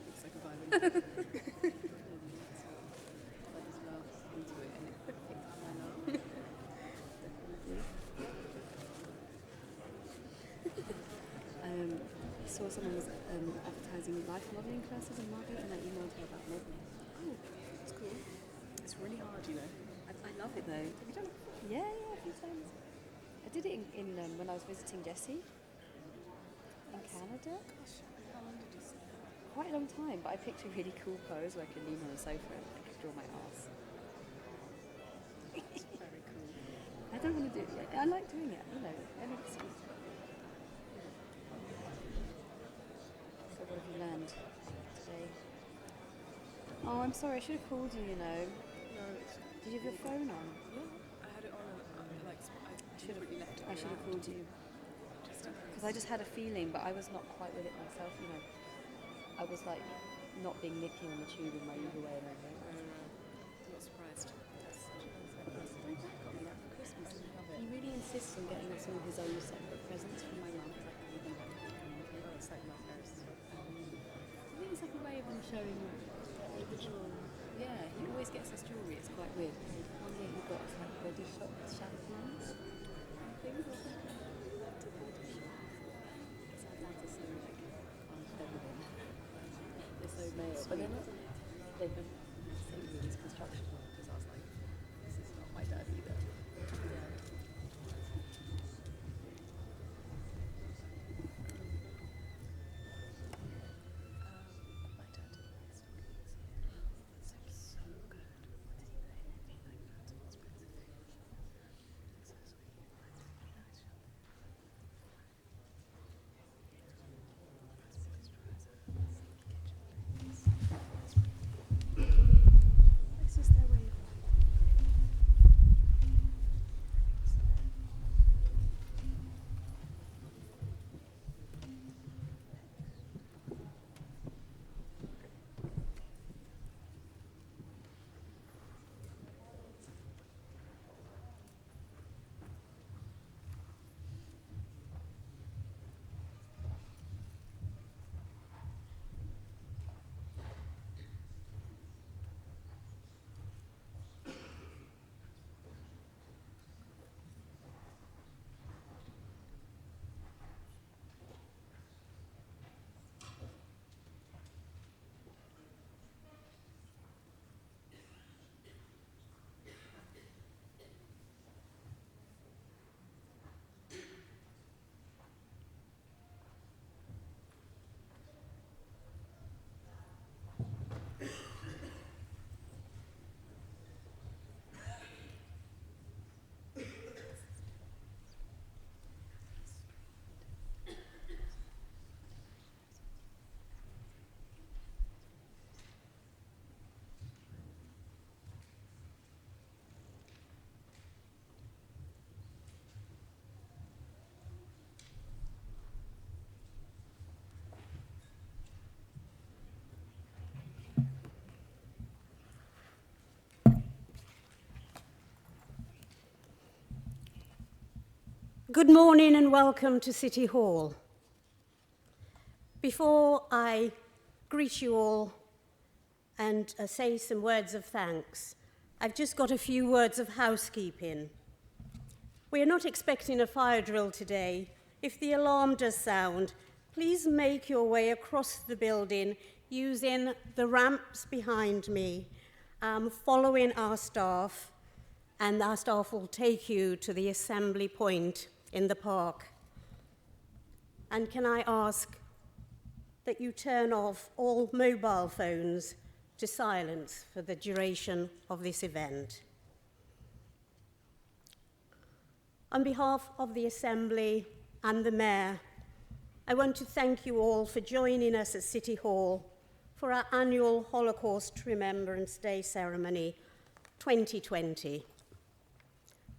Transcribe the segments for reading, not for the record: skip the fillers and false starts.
Looks like a violin. That as well. saw someone was advertising life modelling classes in Margate, and I emailed her about modelling. Oh, that's cool. It's really hard, you know. I love it though. Have you done it before? Yeah, a few times. I did it in when I was visiting Jessie in Canada. Gosh, how long did you say? Quite a long time, but I picked a really cool pose where I could lean on the sofa and I could draw my ass. Very cool. I don't want to do it yet. I like doing it, you know. Any excuse. So what have you learned today? Oh, I'm sorry. I should have called you. You know. No, it's Did you have your phone on? yeah. I had it on and I Should have. deliberately left it. I should have called you Just in because I just had a feeling, but I was not quite with it myself. You know, I was like not being nippy on the tube in my usual way and everything. I'm not surprised. That's such a nice necklace. My dad got me that for Christmas. I love it. He really insists on getting us all his own separate presents from my mum. Oh, it's like my parents. I think it's like a way of them showing the original. Yeah, he always gets us jewellery. It's quite weird. One year he got us like body shop shampoos. Things like that. Because our dads are so like feminine. They're so male, but they're not. They've been saying these construction because I was like, this is not my dad either. Yeah. My dad did my stockings. It's like so good. What did he pay? He paid like loads of expensive things. So sweet. Really nice shop. This is their way of life. Good morning and welcome to City Hall. Before I greet you all and say some words of thanks, I've just got a few words of housekeeping. We are not expecting a fire drill today. If the alarm does sound, please make your way across the building using the ramps behind me, following our staff, and our staff will take you to the assembly point in the park. And can I ask that you turn off all mobile phones to silence for the duration of this event. On behalf of the Assembly and the Mayor, I want to thank you all for joining us at City Hall for our annual Holocaust Remembrance Day ceremony 2020.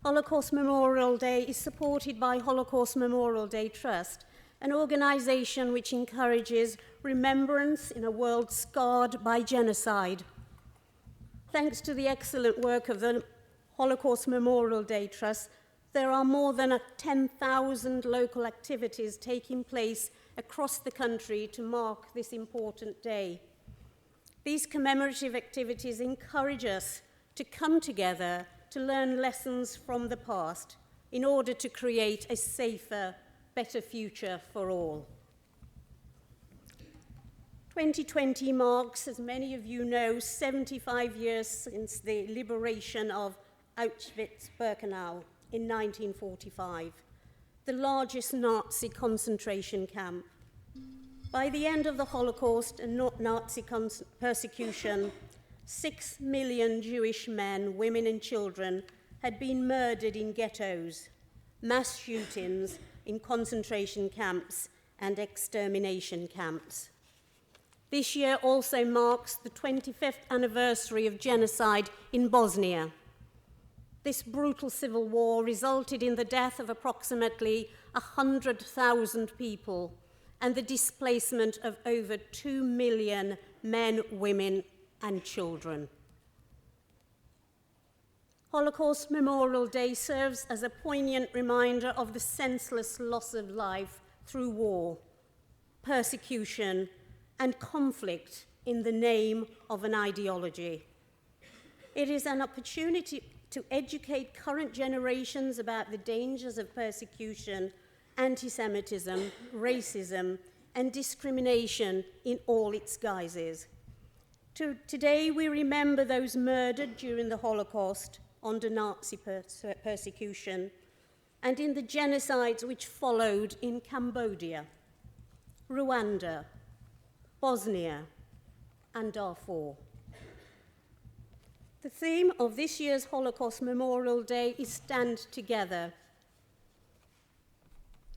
Holocaust Memorial Day is supported by Holocaust Memorial Day Trust, an organisation which encourages remembrance in a world scarred by genocide. Thanks to the excellent work of the Holocaust Memorial Day Trust, there are more than 10,000 local activities taking place across the country to mark this important day. These commemorative activities encourage us to come together to learn lessons from the past in order to create a safer, better future for all. 2020 marks, as many of you know, 75 years since the liberation of Auschwitz-Birkenau in 1945, the largest Nazi concentration camp. By the end of the Holocaust and Nazi persecution, 6 million Jewish men, women and children had been murdered in ghettos, mass shootings in concentration camps and extermination camps. This year also marks the 25th anniversary of genocide in Bosnia. This brutal civil war resulted in the death of approximately 100,000 people and the displacement of over 2 million men, women, and children. Holocaust Memorial Day serves as a poignant reminder of the senseless loss of life through war, persecution, and conflict in the name of an ideology. It is an opportunity to educate current generations about the dangers of persecution, anti-Semitism, racism, and discrimination in all its guises. Today, we remember those murdered during the Holocaust under Nazi persecution and in the genocides which followed in Cambodia, Rwanda, Bosnia, and Darfur. The theme of this year's Holocaust Memorial Day is Stand Together.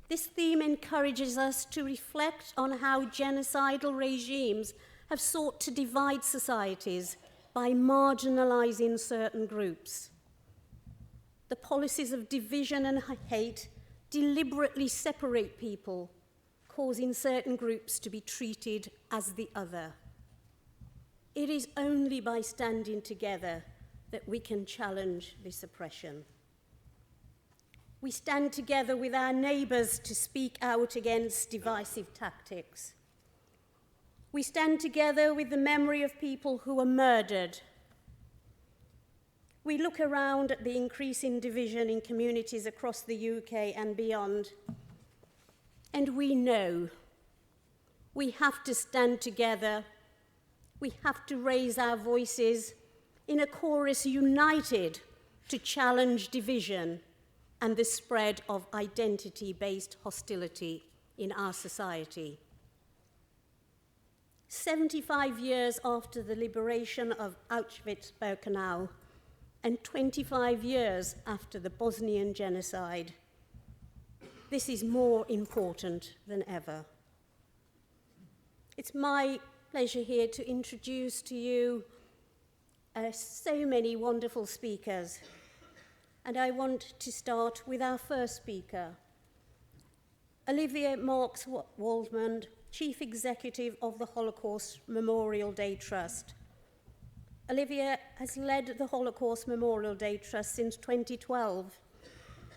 This theme encourages us to reflect on how genocidal regimes have sought to divide societies by marginalizing certain groups. The policies of division and hate deliberately separate people, causing certain groups to be treated as the other. It is only by standing together that we can challenge this oppression. We stand together with our neighbours to speak out against divisive tactics. We stand together with the memory of people who were murdered. We look around at the increasing division in communities across the UK and beyond, and we know we have to stand together. We have to raise our voices in a chorus united to challenge division and the spread of identity-based hostility in our society. 75 years after the liberation of Auschwitz-Birkenau and 25 years after the Bosnian genocide, this is more important than ever. It's my pleasure here to introduce to you so many wonderful speakers. And I want to start with our first speaker, Olivier Marx Waldman, Chief Executive of the Holocaust Memorial Day Trust. Olivier has led the Holocaust Memorial Day Trust since 2012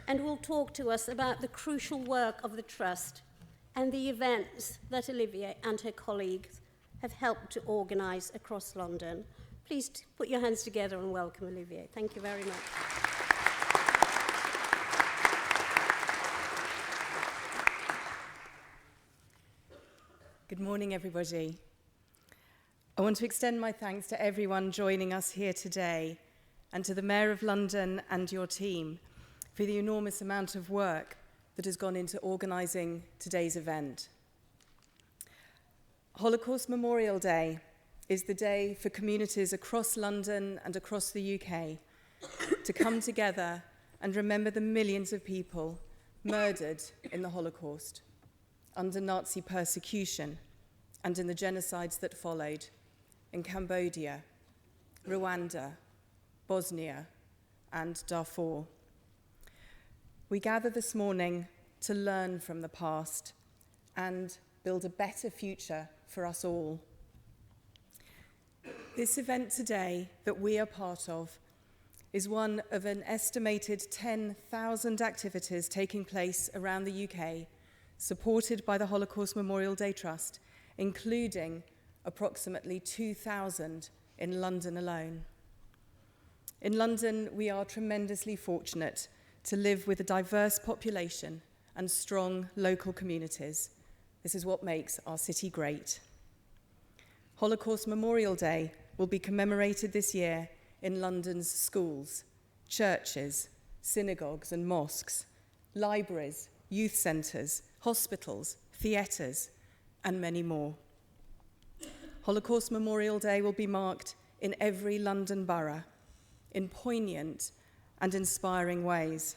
and will talk to us about the crucial work of the Trust and the events that Olivier and her colleagues have helped to organise across London. Please put your hands together and welcome Olivier. Thank you very much. Good morning, everybody. I want to extend my thanks to everyone joining us here today and to the Mayor of London and your team for the enormous amount of work that has gone into organising today's event. Holocaust Memorial Day is the day for communities across London and across the UK to come together and remember the millions of people murdered in the Holocaust, under Nazi persecution, and in the genocides that followed in Cambodia, Rwanda, Bosnia, and Darfur. We gather this morning to learn from the past and build a better future for us all. This event today that we are part of is one of an estimated 10,000 activities taking place around the UK, supported by the Holocaust Memorial Day Trust, including approximately 2,000 in London alone. In London, we are tremendously fortunate to live with a diverse population and strong local communities. This is what makes our city great. Holocaust Memorial Day will be commemorated this year in London's schools, churches, synagogues and mosques, libraries, youth centres, hospitals, theatres, and many more. Holocaust Memorial Day will be marked in every London borough in poignant and inspiring ways.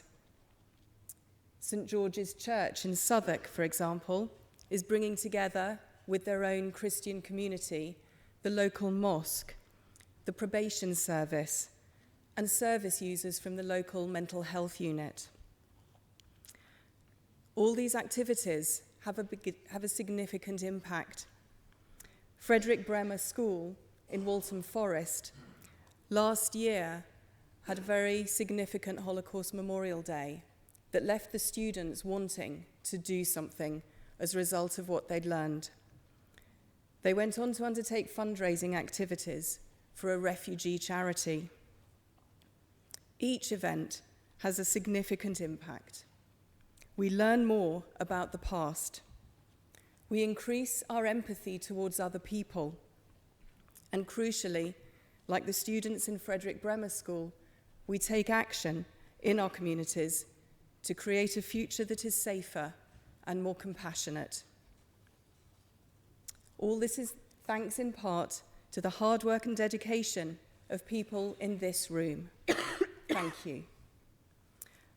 St George's Church in Southwark, for example, is bringing together with their own Christian community the local mosque, the probation service, and service users from the local mental health unit. All these activities have a significant impact. Frederick Bremer School in Waltham Forest last year had a very significant Holocaust Memorial Day that left the students wanting to do something as a result of what they'd learned. They went on to undertake fundraising activities for a refugee charity. Each event has a significant impact. We learn more about the past. We increase our empathy towards other people. And crucially, like the students in Frederick Bremer School, we take action in our communities to create a future that is safer and more compassionate. All this is thanks in part to the hard work and dedication of people in this room. Thank you.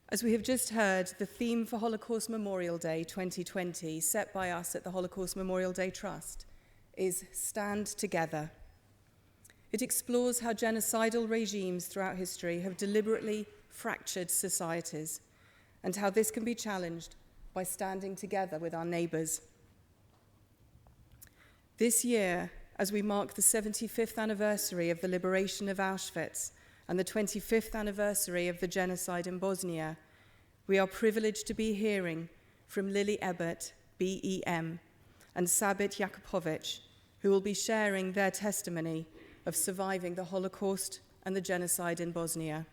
As we have just heard, the theme for Holocaust Memorial Day 2020, set by us at the Holocaust Memorial Day Trust, is Stand Together. It explores how genocidal regimes throughout history have deliberately fractured societies and how this can be challenged by standing together with our neighbours. This year, as we mark the 75th anniversary of the liberation of Auschwitz and the 25th anniversary of the genocide in Bosnia, we are privileged to be hearing from Lily Ebert, BEM, and Sabit Jakupovic, who will be sharing their testimony of surviving the Holocaust and the genocide in Bosnia.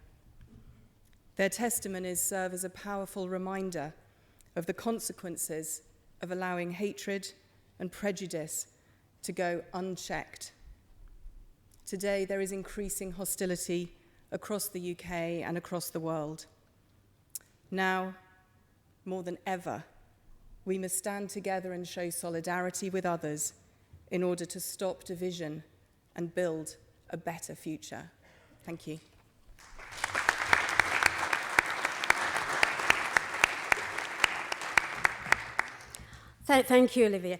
Their testimonies serve as a powerful reminder of the consequences of allowing hatred and prejudice to go unchecked. Today, there is increasing hostility across the UK and across the world. Now, more than ever, we must stand together and show solidarity with others in order to stop division and build a better future. Thank you. Thank you, Olivia,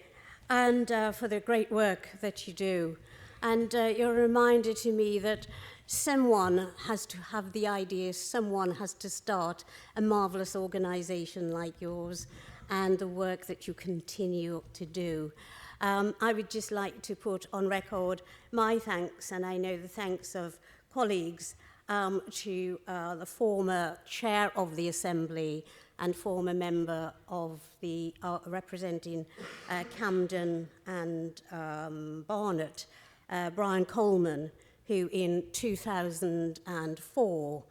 and for the great work that you do. And you're a reminder to me that someone has to have the idea, someone has to start a marvellous organisation like yours and the work that you continue to do. I would just like to put on record my thanks, and I know the thanks of colleagues, to the former chair of the Assembly and former member of the representing Camden and Barnet, Brian Coleman, who in 2004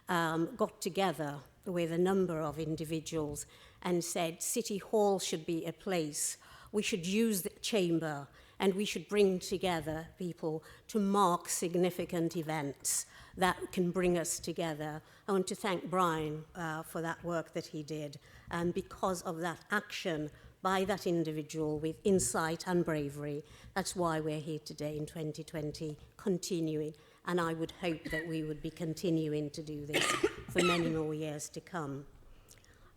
got together with a number of individuals and said City Hall should be a place. We should use the chamber and we should bring together people to mark significant events that can bring us together. I want to thank Brian for that work that he did. And because of that action by that individual with insight and bravery, that's why we're here today in 2020, continuing. And I would hope that we would be continuing to do this for many more years to come.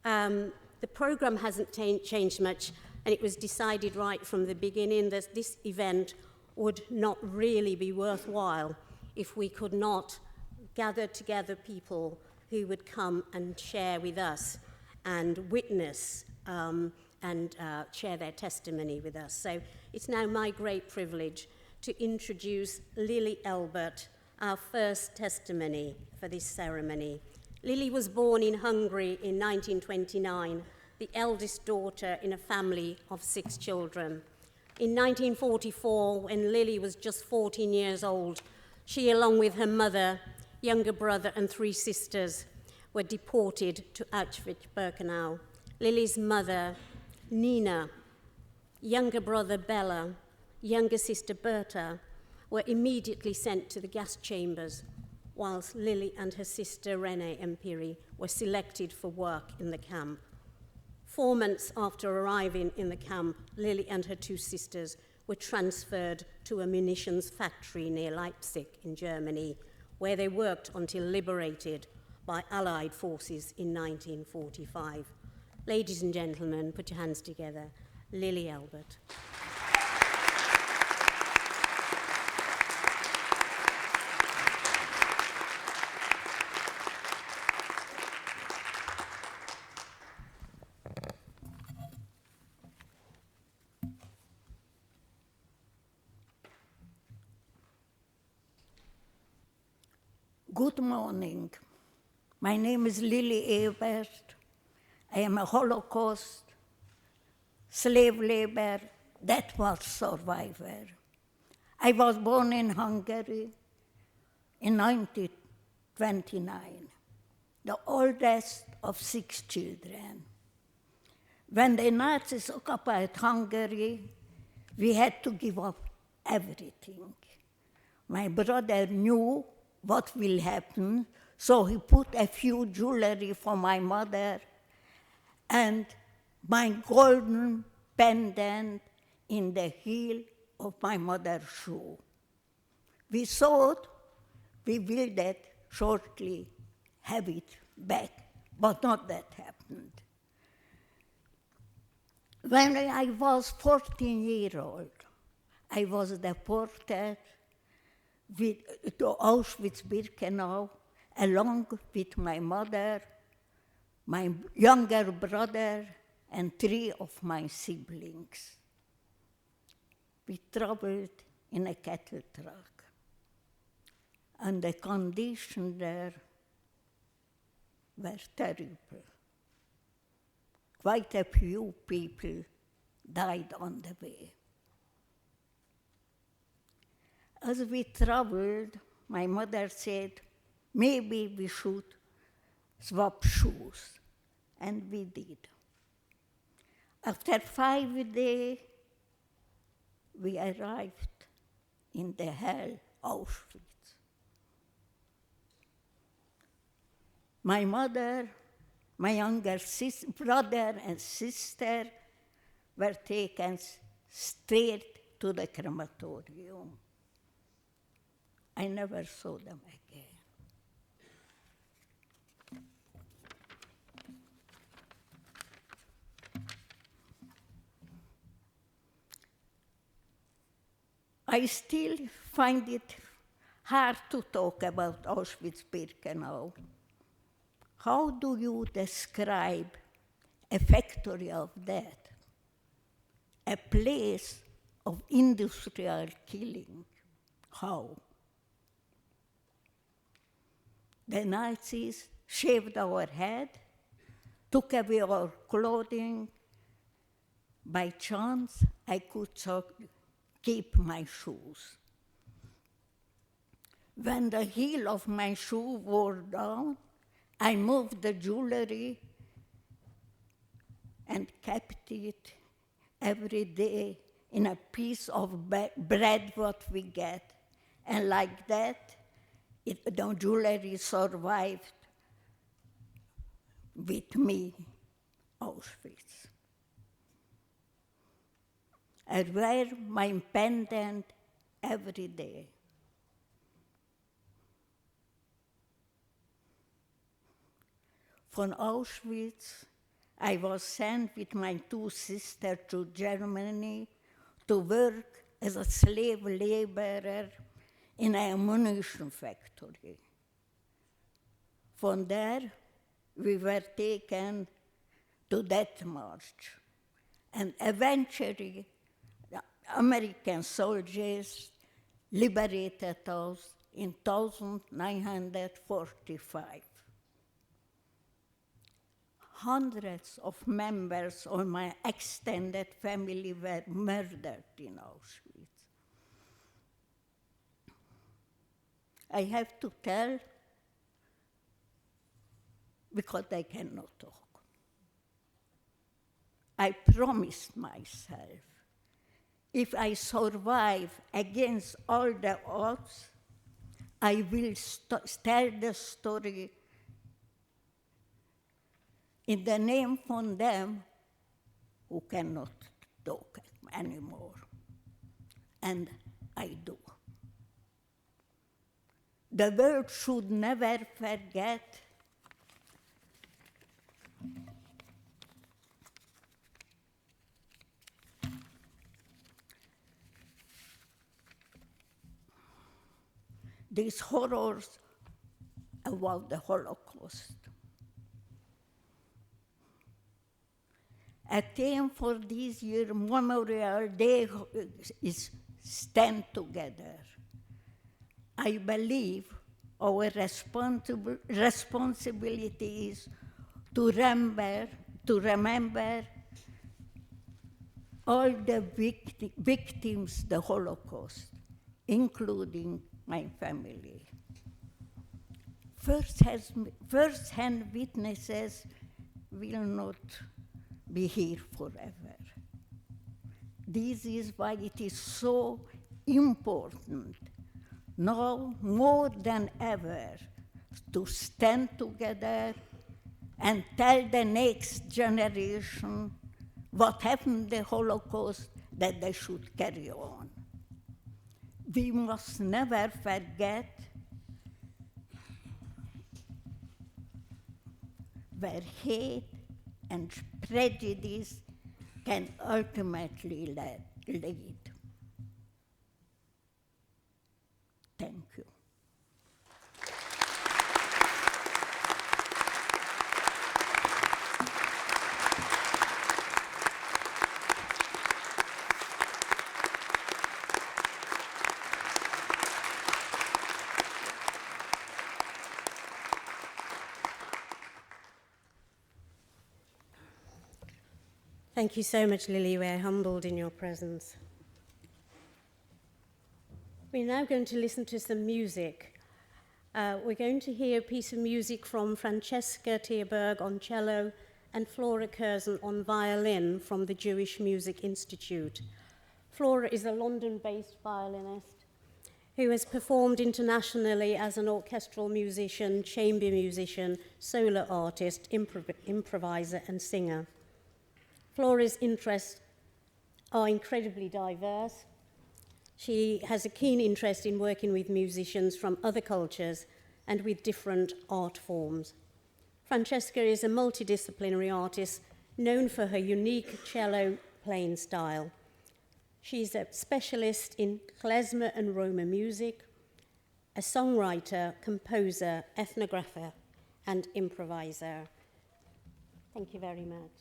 The programme hasn't changed much, and it was decided right from the beginning that this event would not really be worthwhile if we could not gather together people who would come and share with us and witness and share their testimony with us. So it's now my great privilege to introduce Lily Elbert, our first testimony for this ceremony. Lily was born in Hungary in 1929, the eldest daughter in a family of 6 children. In 1944, when Lily was just 14 years old, she, along with her mother, younger brother and 3 sisters, were deported to Auschwitz-Birkenau. Lily's mother, Nina, younger brother Bella, younger sister Berta, were immediately sent to the gas chambers, whilst Lily and her sister Renee Empiri were selected for work in the camp. 4 months after arriving in the camp, Lily and her 2 sisters were transferred to a munitions factory near Leipzig in Germany, where they worked until liberated by Allied forces in 1945. Ladies and gentlemen, put your hands together. Lily Albert. Good morning. My name is Lily Ebert. I am a Holocaust, slave labor, death war survivor. I was born in Hungary in 1929, the oldest of 6 children. When the Nazis occupied Hungary, we had to give up everything. My brother knew what will happen, so he put a few jewelry for my mother and my golden pendant in the heel of my mother's shoe. We thought we will that shortly have it back, but not that happened. When I was 14 years old, I was deported to Auschwitz-Birkenau, along with my mother, my younger brother, and 3 of my siblings. We traveled in a cattle truck, and the conditions there were terrible. Quite a few people died on the way. As we traveled, my mother said, maybe we should swap shoes, and we did. After 5 days, we arrived in the hell Auschwitz. My mother, my younger brother and sister were taken straight to the crematorium. I never saw them again. I still find it hard to talk about Auschwitz-Birkenau. How do you describe a factory of death, a place of industrial killing? How? The Nazis shaved our head, took away our clothing. By chance, I could keep my shoes. When the heel of my shoe wore down, I moved the jewelry and kept it every day in a piece of bread what we get. And like that, the jewelry survived with me, Auschwitz. I wear my pendant every day. From Auschwitz, I was sent with my 2 sisters to Germany to work as a slave laborer in a ammunition factory. From there, we were taken to Death March, and eventually, the American soldiers liberated us in 1945. Hundreds of members of my extended family were murdered in Auschwitz. I have to tell because I cannot talk. I promised myself, if I survive against all the odds, I will tell the story in the name of them who cannot talk anymore. And I do. The world should never forget these horrors about the Holocaust. A theme for this year Memorial Day is Stand Together. I believe our responsibility is to remember all the victims of the Holocaust, including my family. First-hand witnesses will not be here forever. This is why it is so important, now more than ever, to stand together and tell the next generation what happened in the Holocaust, that they should carry on. We must never forget where hate and prejudice can ultimately lead. Thank you. Thank you so much, Lily. We're humbled in your presence. We're now going to listen to some music. We're going to hear a piece of music from Francesca Tierberg on cello and Flora Curzon on violin from the Jewish Music Institute. Flora is a London-based violinist who has performed internationally as an orchestral musician, chamber musician, solo artist, improviser, and singer. Flora's interests are incredibly diverse. She has a keen interest in working with musicians from other cultures and with different art forms. Francesca is a multidisciplinary artist known for her unique cello playing style. She's a specialist in klezmer and Roma music, a songwriter, composer, ethnographer, and improviser. Thank you very much.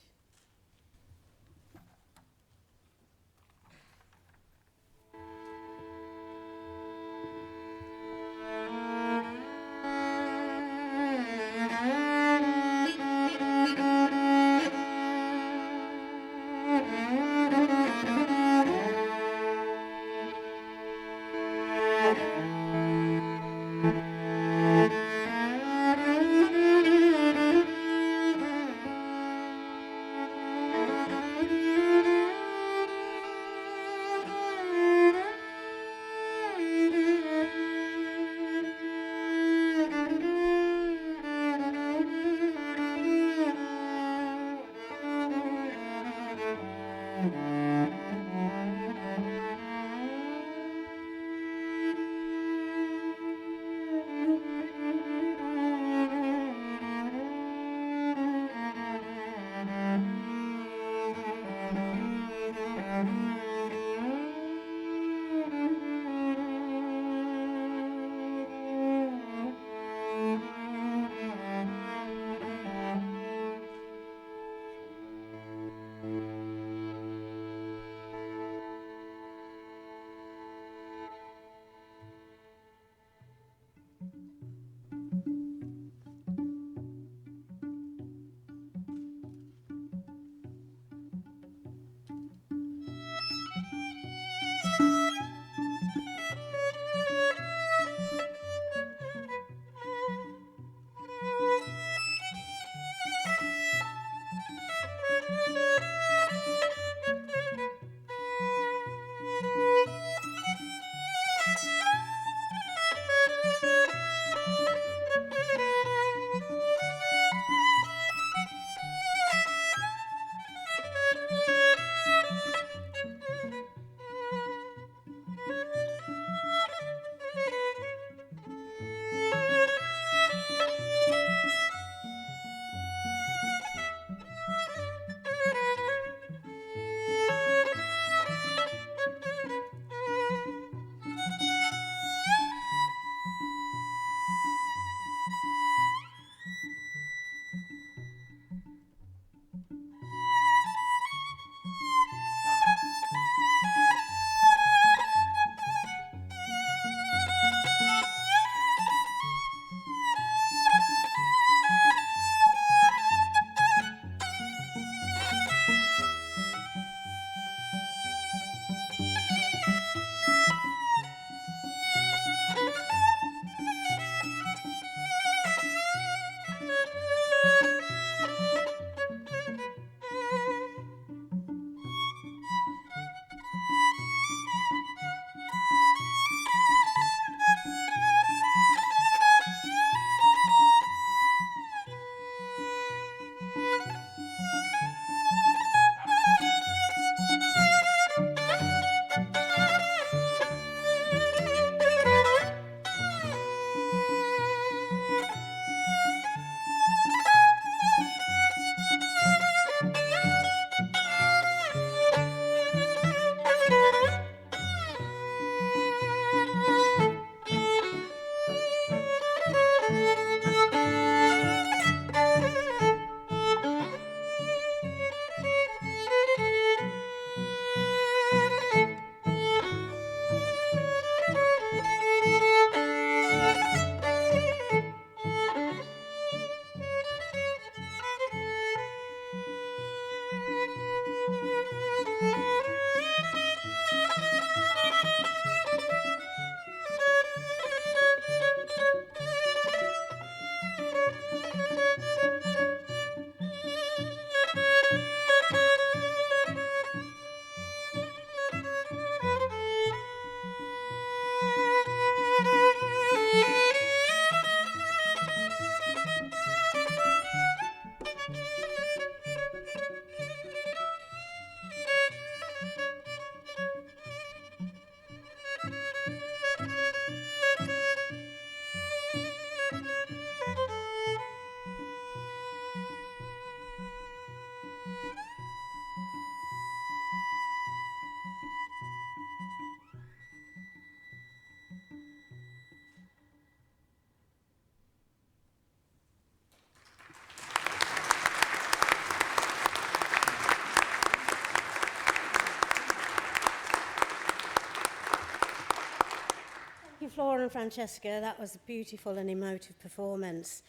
you, Flora and Francesca. That was a beautiful and emotive performance.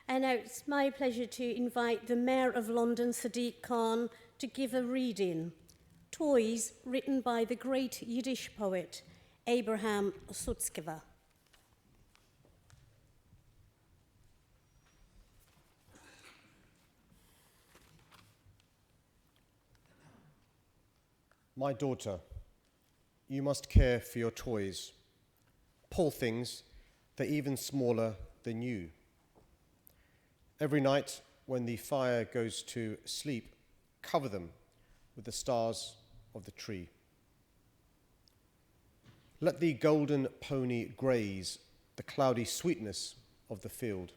And now it's my pleasure to invite the Mayor of London, Sadiq Khan, to give a reading. Toys, written by the great Yiddish poet, Abraham Sutzkever. My daughter, you must care for your toys. Poor things, they're even smaller than you. Every night when the fire goes to sleep, cover them with the stars of the tree. Let the golden pony graze the cloudy sweetness of the field.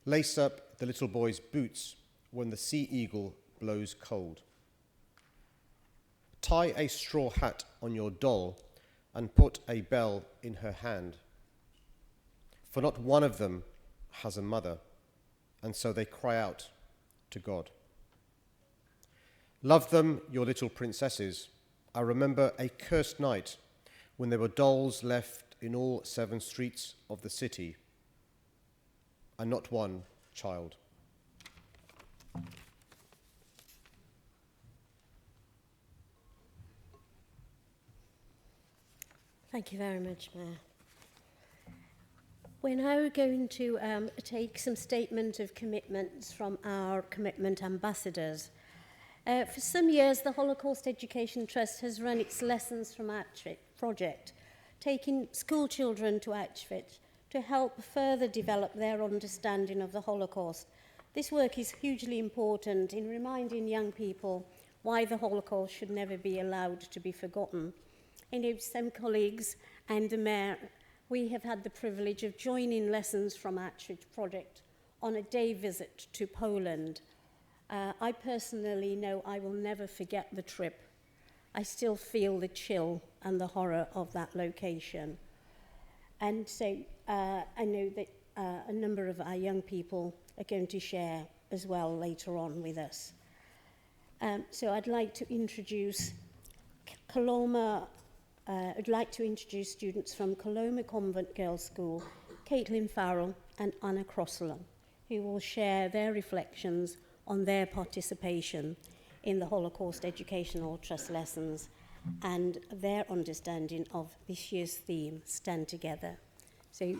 Lace up the little boy's boots when the sea eagle blows cold. Tie a straw hat on your doll and put a bell in her hand. For not one of them has a mother, and so they cry out to God. Love them, your little princesses. I remember a cursed night when there were dolls left in all 7 streets of the city, and not one child. Thank you very much, Mayor. We're now going to take some statement of commitments from our commitment ambassadors. For some years, the Holocaust Education Trust has run its Lessons from Auschwitz project, taking school children to Auschwitz to help further develop their understanding of the Holocaust. This work is hugely important in reminding young people why the Holocaust should never be allowed to be forgotten. I know some colleagues and the Mayor, we have had the privilege of joining Lessons from Auschwitz project on a day visit to Poland. I personally know I will never forget the trip. I still feel the chill and the horror of that location. And so I know that a number of our young people are going to share as well later on with us. So I'd like to introduce students from Coloma Convent Girls' School, Caitlin Farrell and Anna Crosland, who will share their reflections on their participation in the Holocaust Educational Trust lessons and their understanding of this year's theme, Stand Together. So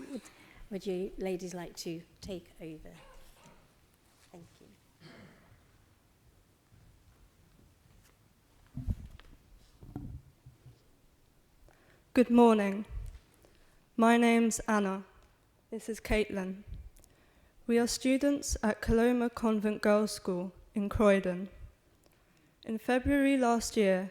would you ladies like to take over? Thank you. Good morning. My name's Anna. This is Caitlin. We are students at Coloma Convent Girls' School in Croydon. In February last year,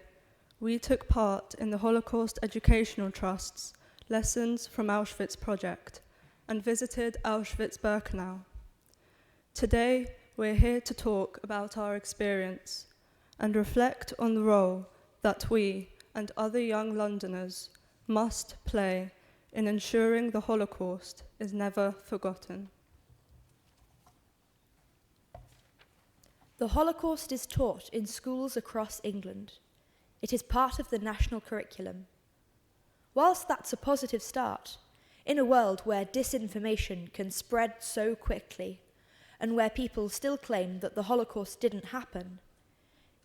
we took part in the Holocaust Educational Trust's Lessons from Auschwitz project and visited Auschwitz-Birkenau. Today, we're here to talk about our experience and reflect on the role that we and other young Londoners must play in ensuring the Holocaust is never forgotten. The Holocaust is taught in schools across England. It is part of the national curriculum. Whilst that's a positive start, in a world where disinformation can spread so quickly, and where people still claim that the Holocaust didn't happen,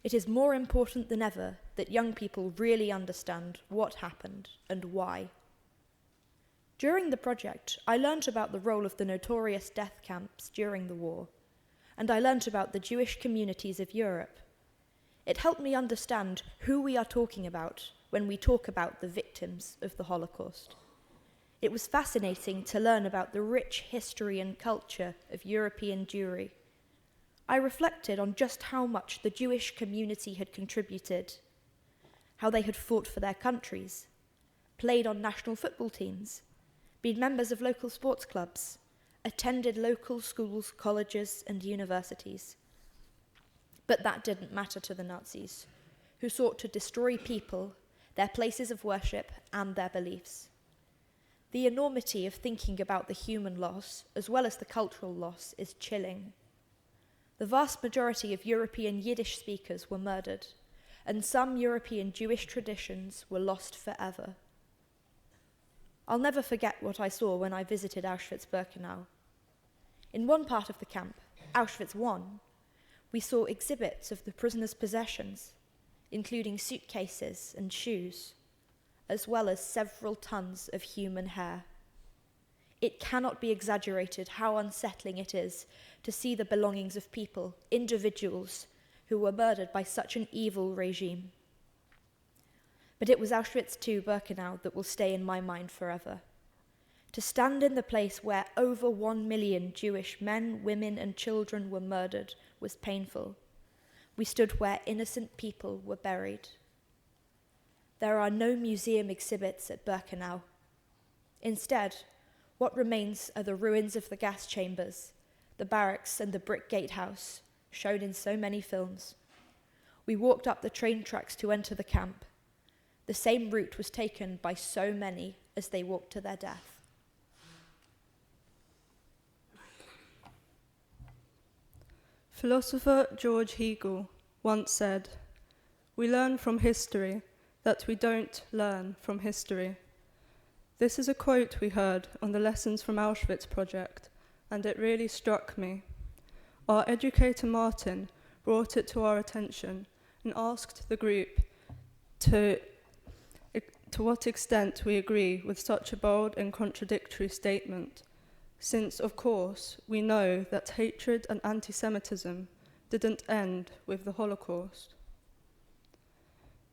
it is more important than ever that young people really understand what happened and why. During the project, I learnt about the role of the notorious death camps during the war, and I learnt about the Jewish communities of Europe. It helped me understand who we are talking about when we talk about the victims of the Holocaust. It was fascinating to learn about the rich history and culture of European Jewry. I reflected on just how much the Jewish community had contributed, how they had fought for their countries, played on national football teams, been members of local sports clubs, attended local schools, colleges, and universities. But that didn't matter to the Nazis, who sought to destroy people, their places of worship, and their beliefs. The enormity of thinking about the human loss, as well as the cultural loss, is chilling. The vast majority of European Yiddish speakers were murdered, and some European Jewish traditions were lost forever. I'll never forget what I saw when I visited Auschwitz-Birkenau. In one part of the camp, Auschwitz I, we saw exhibits of the prisoners' possessions, including suitcases and shoes, as well as several tons of human hair. It cannot be exaggerated how unsettling it is to see the belongings of people, individuals, who were murdered by such an evil regime. But it was Auschwitz II-Birkenau that will stay in my mind forever. To stand in the place where over 1 million Jewish men, women, and children were murdered was painful. We stood where innocent people were buried. There are no museum exhibits at Birkenau. Instead, what remains are the ruins of the gas chambers, the barracks, and the brick gatehouse, shown in so many films. We walked up the train tracks to enter the camp. The same route was taken by so many as they walked to their death. Philosopher George Hegel once said, "We learn from history that we don't learn from history." This is a quote we heard on the Lessons from Auschwitz project, and it really struck me. Our educator Martin brought it to our attention and asked the group to what extent we agree with such a bold and contradictory statement, since, of course, we know that hatred and anti-Semitism didn't end with the Holocaust.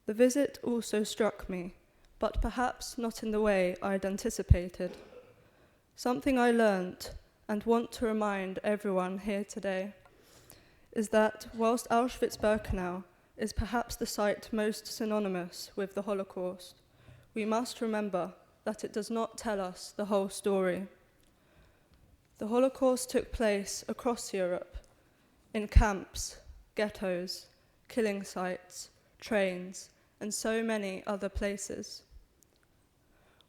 The visit also struck me, but perhaps not in the way I'd anticipated. Something I learnt and want to remind everyone here today is that whilst Auschwitz-Birkenau is perhaps the site most synonymous with the Holocaust, we must remember that it does not tell us the whole story. The Holocaust took place across Europe, in camps, ghettos, killing sites, trains, and so many other places.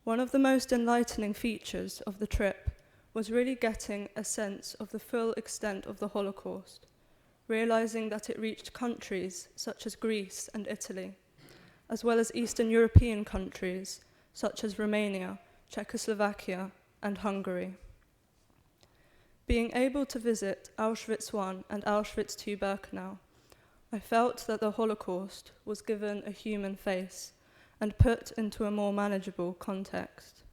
One of the most enlightening features of the trip was really getting a sense of the full extent of the Holocaust, realizing that it reached countries such as Greece and Italy, as well as Eastern European countries such as Romania, Czechoslovakia, and Hungary. Being able to visit Auschwitz I and Auschwitz II-Birkenau, I felt that the Holocaust was given a human face and put into a more manageable context.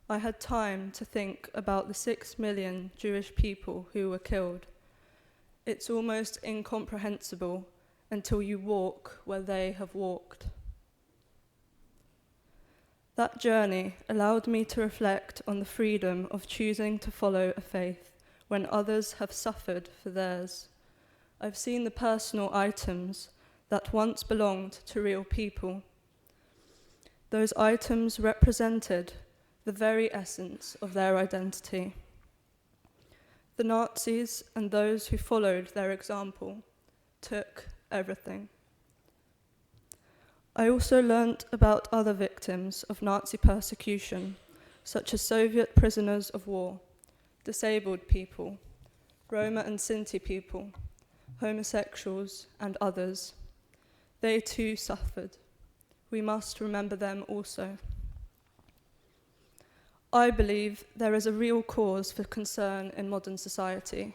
I had time to think about the 6 million Jewish people who were killed. It's almost incomprehensible until you walk where they have walked. That journey allowed me to reflect on the freedom of choosing to follow a faith when others have suffered for theirs. I've seen the personal items that once belonged to real people. Those items represented the very essence of their identity. The Nazis and those who followed their example took everything. I also learnt about other victims of Nazi persecution, such as Soviet prisoners of war, disabled people, Roma and Sinti people, homosexuals, and others. They too suffered. We must remember them also. I believe there is a real cause for concern in modern society.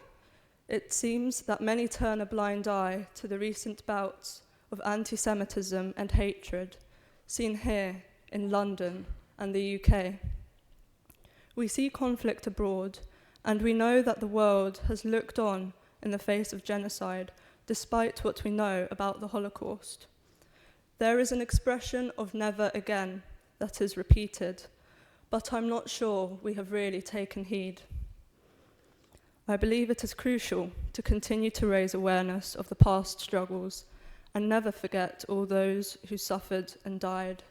It seems that many turn a blind eye to the recent bouts of anti-Semitism and hatred seen here in London and the UK. We see conflict abroad, and we know that the world has looked on in the face of genocide despite what we know about the Holocaust. There is an expression of never again that is repeated, but I'm not sure we have really taken heed. I believe it is crucial to continue to raise awareness of the past struggles and never forget all those who suffered and died,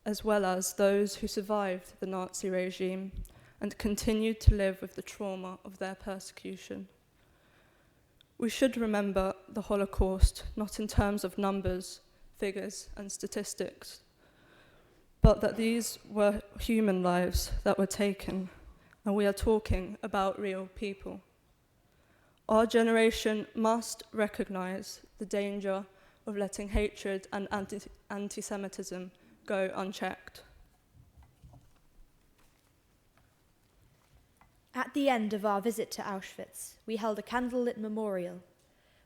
as well as those who survived the Nazi regime and continued to live with the trauma of their persecution. We should remember the Holocaust not in terms of numbers, figures, and statistics, but that these were human lives that were taken, and we are talking about real people. Our generation must recognize the danger of letting hatred and anti-Semitism go unchecked. At the end of our visit to Auschwitz, we held a candlelit memorial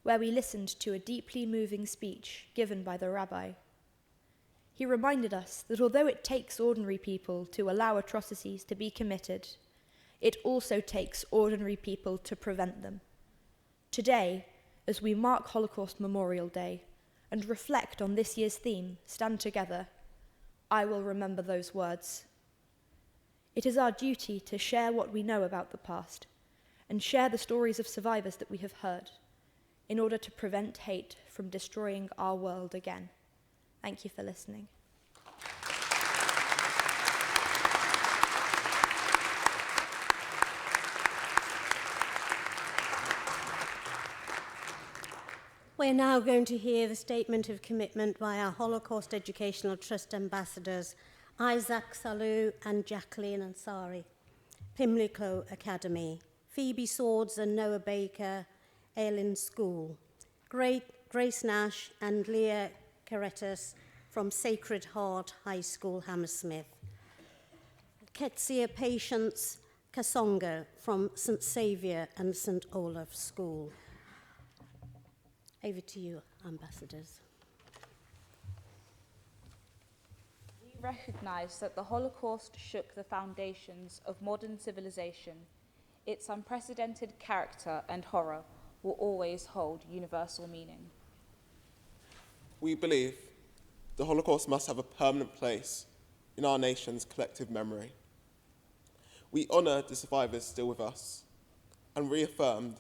where we listened to a deeply moving speech given by the rabbi. He reminded us that although it takes ordinary people to allow atrocities to be committed, it also takes ordinary people to prevent them. Today, as we mark Holocaust Memorial Day and reflect on this year's theme, Stand Together, I will remember those words. It is our duty to share what we know about the past and share the stories of survivors that we have heard in order to prevent hate from destroying our world again. Thank you for listening. We're now going to hear the statement of commitment by our Holocaust Educational Trust ambassadors, Isaac Salou and Jacqueline Ansari, Pimlico Academy, Phoebe Swords and Noah Baker, Aileen School, Grace Nash and Leah Caretas from Sacred Heart High School, Hammersmith, Ketsia Patience Kasonga from St Saviour and St Olaf's School. Over to you, ambassadors. We recognise that the Holocaust shook the foundations of modern civilization. Its unprecedented character and horror will always hold universal meaning. We believe the Holocaust must have a permanent place in our nation's collective memory. We honour the survivors still with us and reaffirmed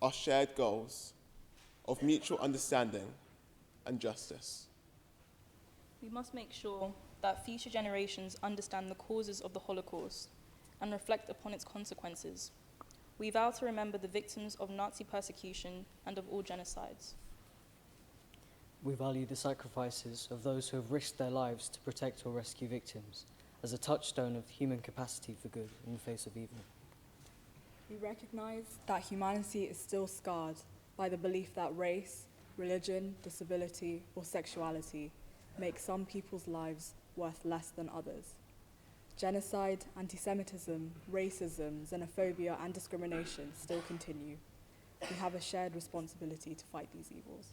our shared goals of mutual understanding and justice. We must make sure that future generations understand the causes of the Holocaust and reflect upon its consequences. We vow to remember the victims of Nazi persecution and of all genocides. We value the sacrifices of those who have risked their lives to protect or rescue victims as a touchstone of human capacity for good in the face of evil. We recognise that humanity is still scarred by the belief that race, religion, disability, or sexuality make some people's lives worth less than others. Genocide, anti-Semitism, racism, xenophobia, and discrimination still continue. We have a shared responsibility to fight these evils.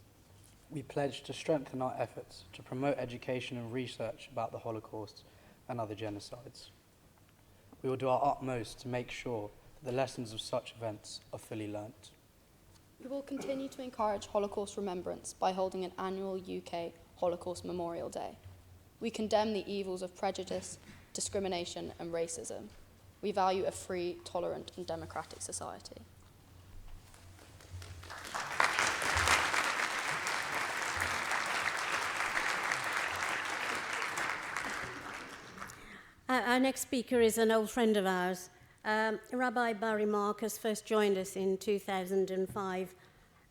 We pledge to strengthen our efforts to promote education and research about the Holocaust and other genocides. We will do our utmost to make sure that the lessons of such events are fully learnt. We will continue to encourage Holocaust remembrance by holding an annual UK Holocaust Memorial Day. We condemn the evils of prejudice, discrimination, and racism. We value a free, tolerant, and democratic society. Our next speaker is an old friend of ours. Rabbi Barry Marcus first joined us in 2005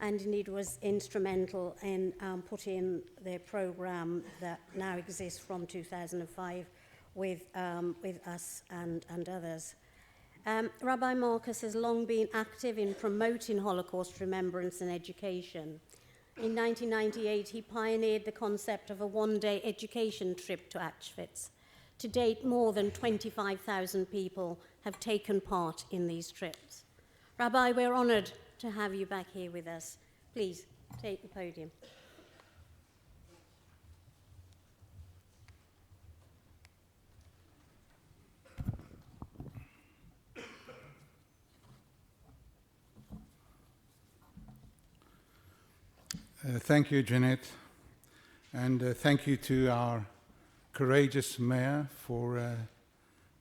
and indeed was instrumental in putting the programme that now exists from 2005 with us and others. Rabbi Marcus has long been active in promoting Holocaust remembrance and education. In 1998, he pioneered the concept of a one-day education trip to Auschwitz. To date, more than 25,000 people have taken part in these trips. Rabbi, we're honoured to have you back here with us. Please, take the podium. Thank you, Jeanette, and thank you to our courageous mayor for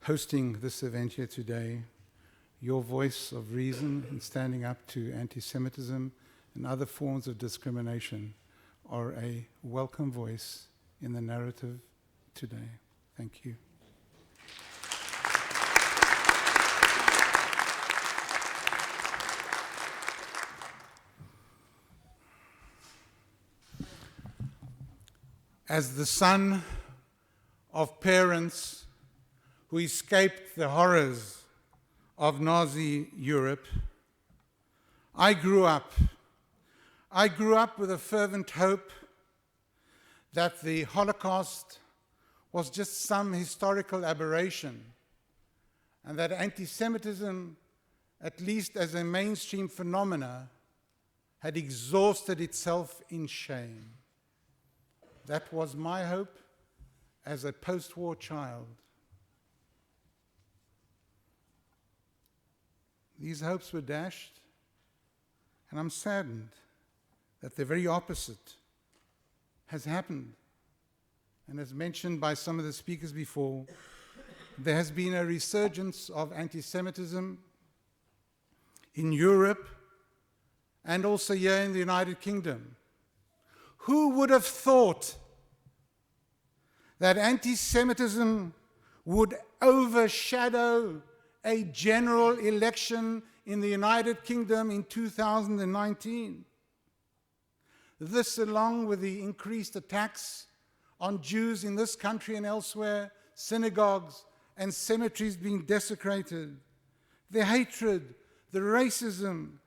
hosting this event here today. Your voice of reason in standing up to anti-Semitism and other forms of discrimination are a welcome voice in the narrative today. Thank you. As the son of parents who escaped the horrors of Nazi Europe, I grew up with a fervent hope that the Holocaust was just some historical aberration and that anti-Semitism at least as a mainstream phenomena, had exhausted itself in shame. That was my hope as a post-war child. These hopes were dashed, and I'm saddened that the very opposite has happened. And as mentioned by some of the speakers before, there has been a resurgence of anti-Semitism in Europe and also here in the United Kingdom. Who would have thought that anti-Semitism would overshadow a general election in the United Kingdom in 2019? This, along with the increased attacks on Jews in this country and elsewhere, synagogues and cemeteries being desecrated, the hatred, the racism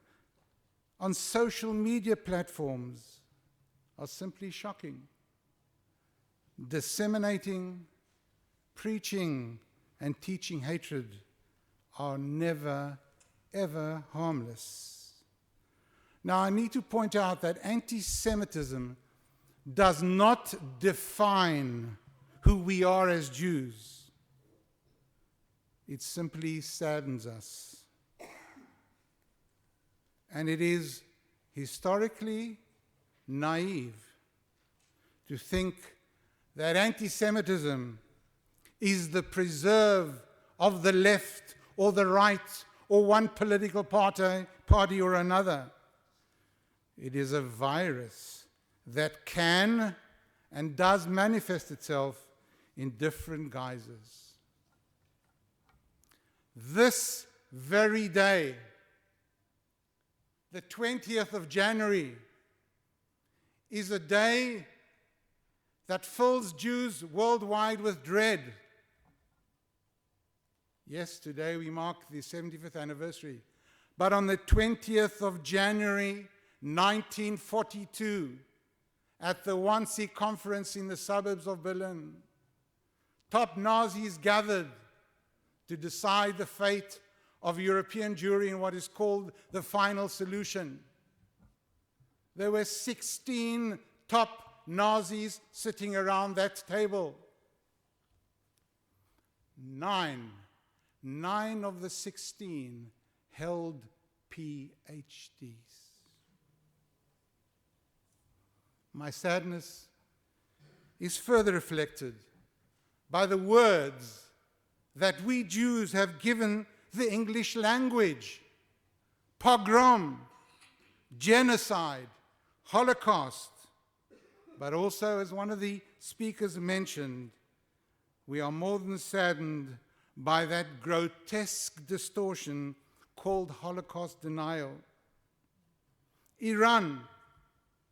on social media platforms are simply shocking. Disseminating, preaching, and teaching hatred are never, ever harmless. Now, I need to point out that anti-Semitism does not define who we are as Jews. It simply saddens us. And it is historically naive to think that anti-Semitism is the preserve of the left or the right or one political party or another. It is a virus that can and does manifest itself in different guises. This very day, the 20th of January, is a day that fills Jews worldwide with dread. Yes, today we mark the 75th anniversary, but on the 20th of January 1942, at the Wannsee Conference in the suburbs of Berlin, top Nazis gathered to decide the fate of European Jewry in what is called the final solution. There were 16 top Nazis sitting around that table. Nine of the 16 held PhDs. My sadness is further reflected by the words that we Jews have given the English language: pogrom, genocide, Holocaust. But also, as one of the speakers mentioned, we are more than saddened by that grotesque distortion called Holocaust denial. Iran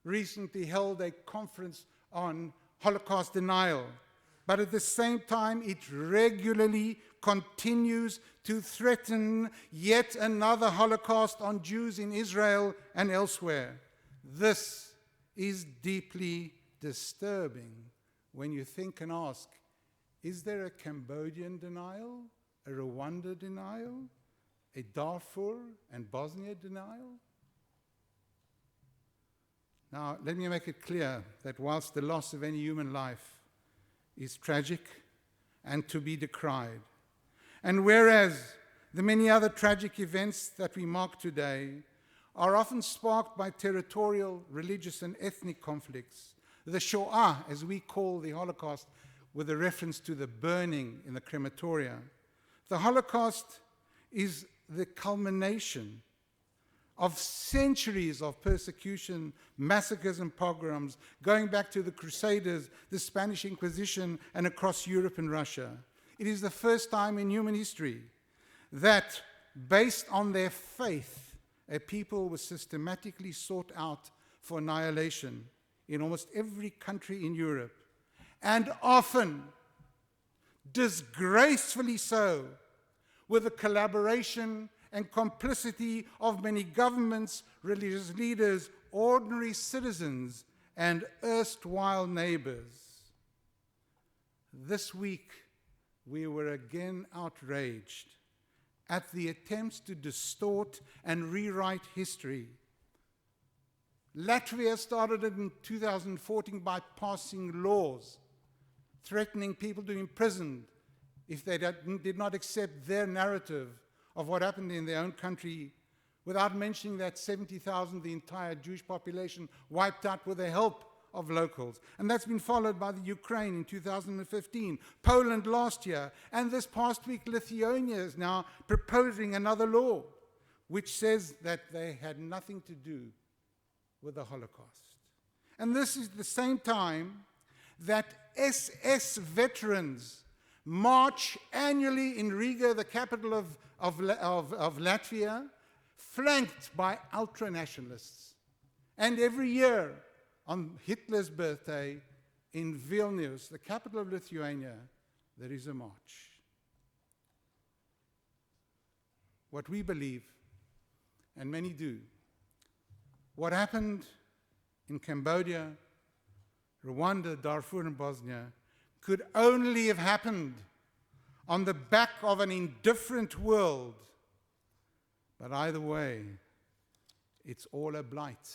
recently held a conference on Holocaust denial, but at the same time it regularly continues to threaten yet another Holocaust on Jews in Israel and elsewhere. This is deeply disturbing when you think and ask, is there a Cambodian denial, a Rwanda denial, a Darfur and Bosnia denial? Now, let me make it clear that whilst the loss of any human life is tragic and to be decried, and whereas the many other tragic events that we mark today are often sparked by territorial, religious, and ethnic conflicts, the Shoah, as we call the Holocaust, with a reference to the burning in the crematoria, the Holocaust is the culmination of centuries of persecution, massacres, and pogroms, going back to the Crusaders, the Spanish Inquisition, and across Europe and Russia. It is the first time in human history that, based on their faith, a people was systematically sought out for annihilation in almost every country in Europe, and often, disgracefully so, with the collaboration and complicity of many governments, religious leaders, ordinary citizens, and erstwhile neighbors. This week, we were again outraged at the attempts to distort and rewrite history. Latvia started it in 2014 by passing laws threatening people to be imprisoned if they did not accept their narrative of what happened in their own country, without mentioning that 70,000, the entire Jewish population, wiped out with the help of locals. And that's been followed by the Ukraine in 2015, Poland last year, and this past week Lithuania is now proposing another law which says that they had nothing to do with the Holocaust. And this is the same time that SS veterans march annually in Riga, the capital of Latvia, flanked by ultra-nationalists. And every year, on Hitler's birthday, in Vilnius, the capital of Lithuania, there is a march. What we believe, and many do, what happened in Cambodia, Rwanda, Darfur, and Bosnia could only have happened on the back of an indifferent world. But either way, it's all a blight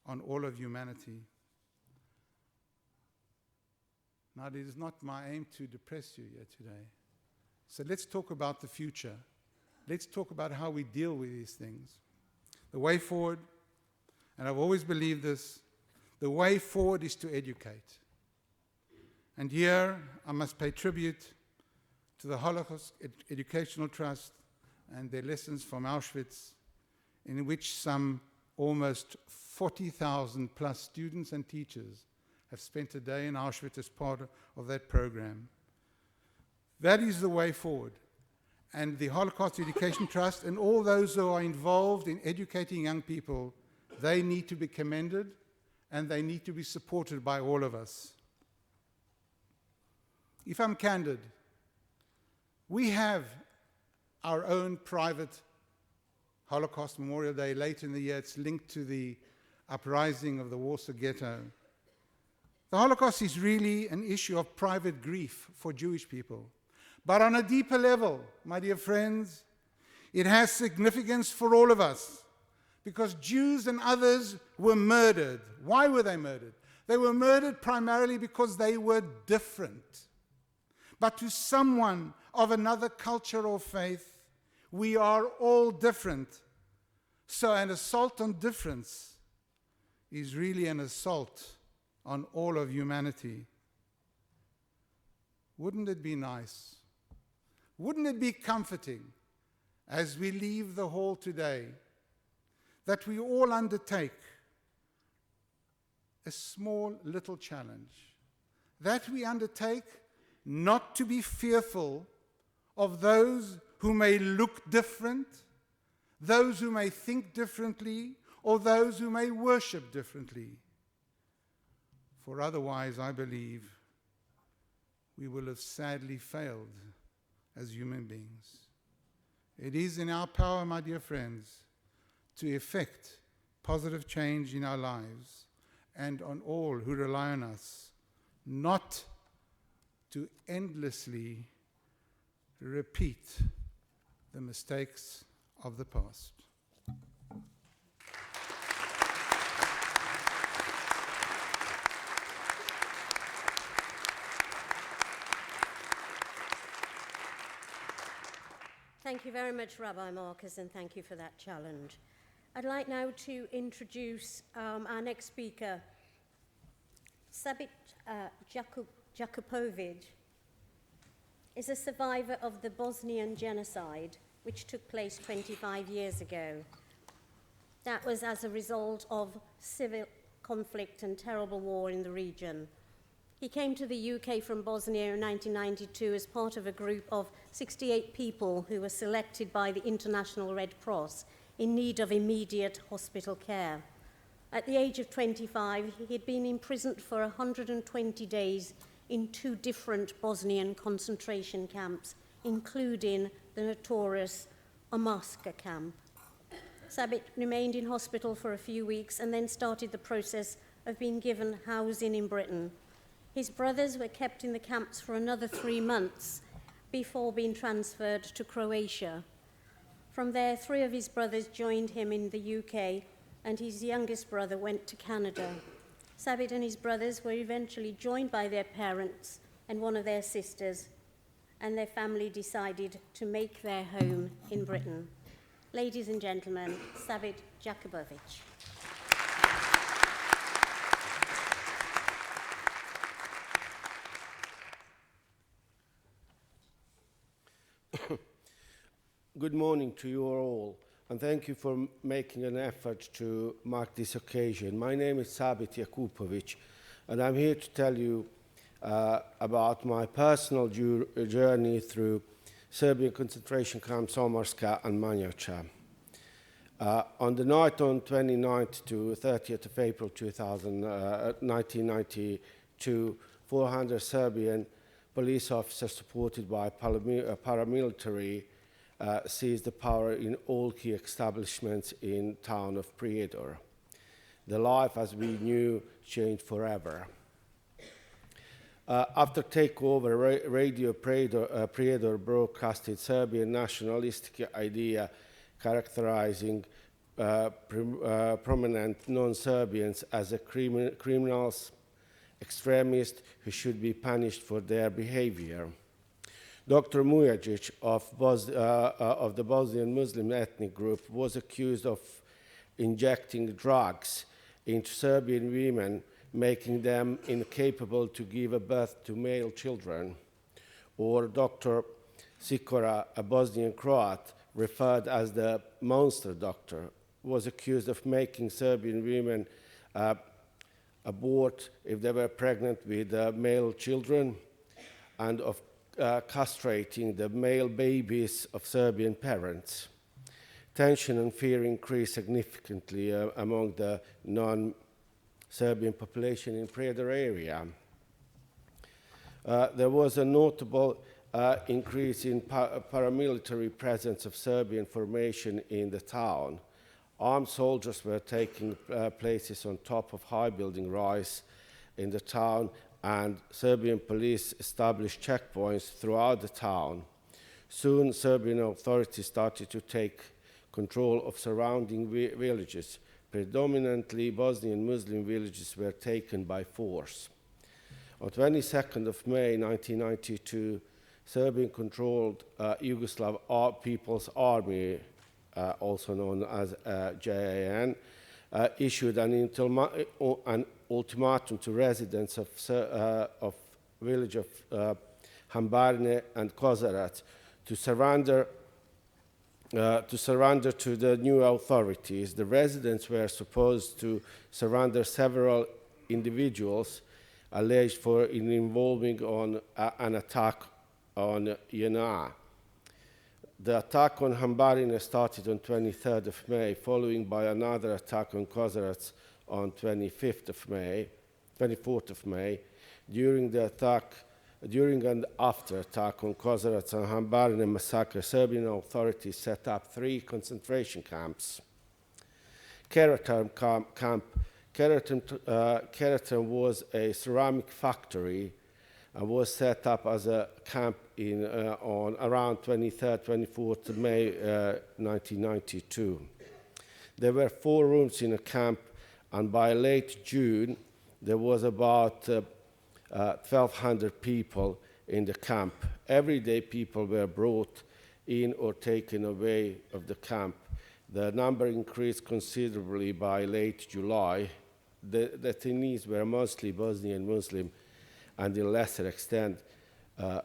on all of humanity. Now, it is not my aim to depress you here today. So let's talk about the future. Let's talk about how we deal with these things. The way forward, and I've always believed this, the way forward is to educate. And here I must pay tribute to the Holocaust Educational Trust and their lessons from Auschwitz, in which some almost 40,000 plus students and teachers have spent a day in Auschwitz as part of that program. That is the way forward. And the Holocaust Education Trust and all those who are involved in educating young people, they need to be commended and they need to be supported by all of us. If I'm candid, we have our own private Holocaust Memorial Day late in the year. It's linked to the uprising of the Warsaw Ghetto. The Holocaust is really an issue of private grief for Jewish people. But on a deeper level, my dear friends, it has significance for all of us, because Jews and others were murdered. Why were they murdered? They were murdered primarily because they were different. But to someone of another culture or faith, we are all different. So an assault on difference is really an assault on all of humanity. Wouldn't it be nice? Wouldn't it be comforting as we leave the hall today that we all undertake a small little challenge, that we undertake not to be fearful of those who may look different, those who may think differently, or those who may worship differently. For otherwise, I believe, we will have sadly failed as human beings. It is in our power, my dear friends, to effect positive change in our lives and on all who rely on us, not to endlessly repeat the mistakes of the past. Thank you very much, Rabbi Marcus, and thank you for that challenge. I'd like now to introduce our next speaker, Sabit Jakupovic is a survivor of the Bosnian genocide, which took place 25 years ago. That was as a result of civil conflict and terrible war in the region. He came to the UK from Bosnia in 1992 as part of a group of 68 people who were selected by the International Red Cross in need of immediate hospital care. At the age of 25, he had been imprisoned for 120 days in 2 different Bosnian concentration camps, including the notorious Omarska camp. Sabit remained in hospital for a few weeks and then started the process of being given housing in Britain. His brothers were kept in the camps for another 3 months, before being transferred to Croatia. From there, 3 of his brothers joined him in the UK, and his youngest brother went to Canada. Sabit and his brothers were eventually joined by their parents and one of their sisters, and their family decided to make their home in Britain. Ladies and gentlemen, Sabit Jakubovic. Good morning to you all, and thank you for making an effort to mark this occasion. My name is Sabit Jakubovic, and I'm here to tell you about my personal journey through Serbian concentration camps Omorska and Manjača. On the night on 29th to 30th of April 1992, 400 Serbian police officers supported by paramilitary seized the power in all key establishments in town of Prijedor. The life as we knew changed forever. After takeover, Radio Prijedor broadcasted Serbian nationalistic idea characterizing prominent non-Serbians as criminals, extremists who should be punished for their behavior. Dr. Mujagic of the Bosnian Muslim ethnic group was accused of injecting drugs into Serbian women, making them incapable to give birth to male children. Or Dr. Sikora, a Bosnian Croat, referred as the monster doctor, was accused of making Serbian women abort if they were pregnant with male children, and of castrating the male babies of Serbian parents. Tension and fear increased significantly among the non-Serbian population in Prijedor area. There was a notable increase in paramilitary presence of Serbian formation in the town. Armed soldiers were taking places on top of high building rise in the town, and Serbian police established checkpoints throughout the town. Soon, Serbian authorities started to take control of surrounding villages. Predominantly Bosnian Muslim villages were taken by force. On 22nd of May 1992, Serbian-controlled Yugoslav People's Army, also known as JAN, issued an ultimatum to residents of village of Hambarne and Kozarac to surrender to the new authorities. The residents were supposed to surrender several individuals alleged for involving on an attack on Yana. The attack on Hambarine started on 23rd of May, following by another attack on Kozarac on 24th of May. During and after attack on Kozarac and Hambarine massacre, Serbian authorities set up 3 concentration camps. Keratam camp. Keratam was a ceramic factory and was set up as a camp on around 23rd, 24th of May 1992. There were 4 rooms in a camp, and by late June, there was about 1,200 people in the camp. Every day, people were brought in or taken away of the camp. The number increased considerably by late July. The detainees were mostly Bosnian Muslim and, in lesser extent,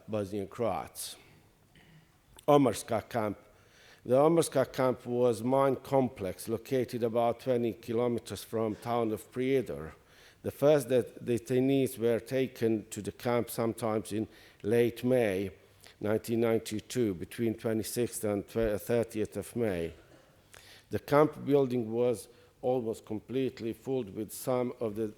Bosnian Croats. Omorska camp. The Omorska camp was a mine complex located about 20 kilometers from town of Prijedor. The first detainees were taken to the camp sometimes in late May 1992, between 26th and 30th of May. The camp building was almost completely filled with some of the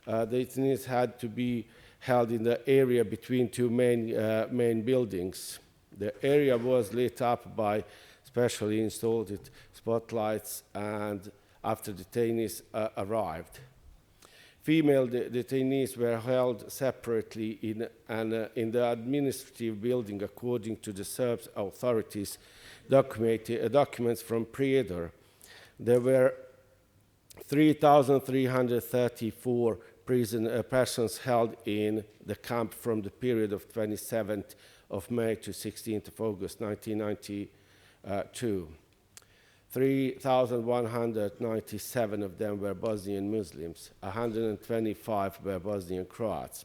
detainees had to be held in the area between 2 main buildings. The area was lit up by specially installed spotlights and after detainees arrived. Female detainees were held separately in the administrative building according to the Serb authorities' documents from Prijedor. There were 3,334 persons held in the camp from the period of 27th of May to 16th of August 1992. 3,197 of them were Bosnian Muslims, 125 were Bosnian Croats.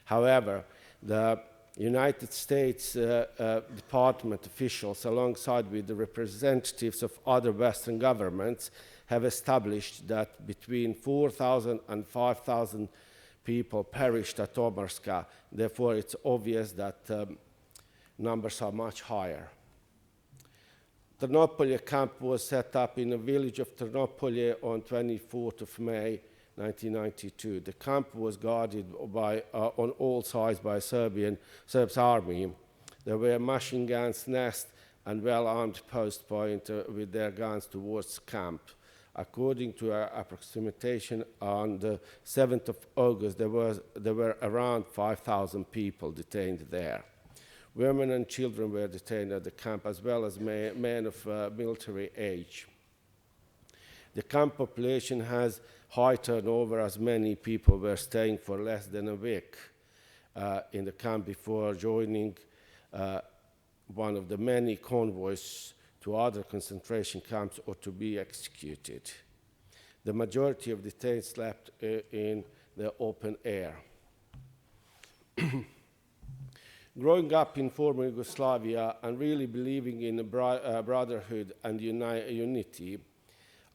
However, the United States Department officials, alongside with the representatives of other Western governments, have established that between 4,000 and 5,000 people perished at Omarska. Therefore, it's obvious that numbers are much higher. Ternopolje camp was set up in the village of Ternopolje on 24th of May 1992. The camp was guarded on all sides by Serbs army. There were machine guns, nests, and well-armed post point with their guns towards camp. According to our approximation, on the 7th of August, there were around 5,000 people detained there. Women and children were detained at the camp, as well as men of military age. The camp population has high turnover, as many people were staying for less than a week in the camp before joining one of the many convoys to other concentration camps or to be executed. The majority of detained slept in the open air. Growing up in former Yugoslavia and really believing in brotherhood and unity,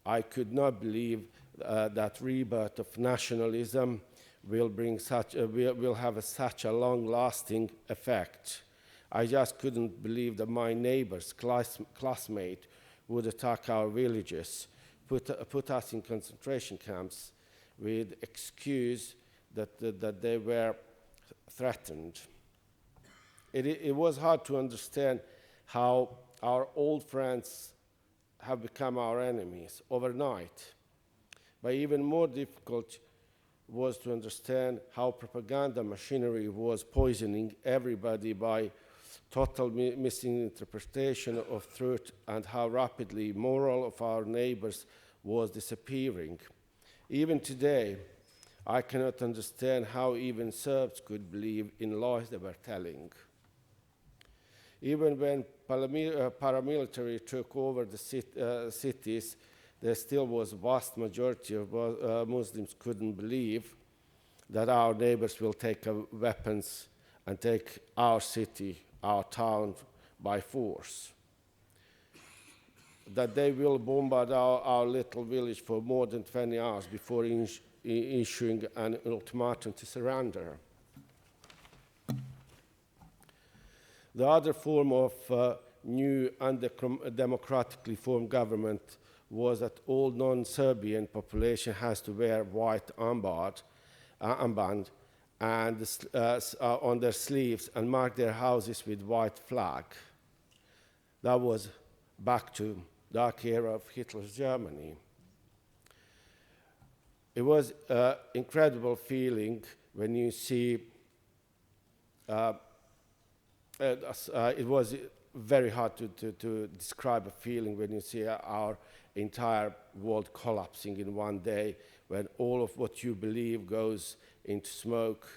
I could not believe that rebirth of nationalism will have such a long-lasting effect. I just couldn't believe that my neighbor's classmate would attack our villages, put us in concentration camps with excuse that they were threatened. It was hard to understand how our old friends have become our enemies overnight. But even more difficult was to understand how propaganda machinery was poisoning everybody by total misinterpretation of truth, and how rapidly moral of our neighbors was disappearing. Even today, I cannot understand how even Serbs could believe in lies they were telling. Even when paramilitary took over the cities, there still was a vast majority of Muslims couldn't believe that our neighbors will take weapons and take our city, our town by force. That they will bombard our little village for more than 20 hours before issuing an ultimatum to surrender. The other form of new and democratically formed government was that all non-Serbian population has to wear white armband and on their sleeves and mark their houses with white flag. That was back to dark era of Hitler's Germany. It was an incredible feeling when you see it was very hard to describe a feeling when you see our entire world collapsing in one day, when all of what you believe goes into smoke.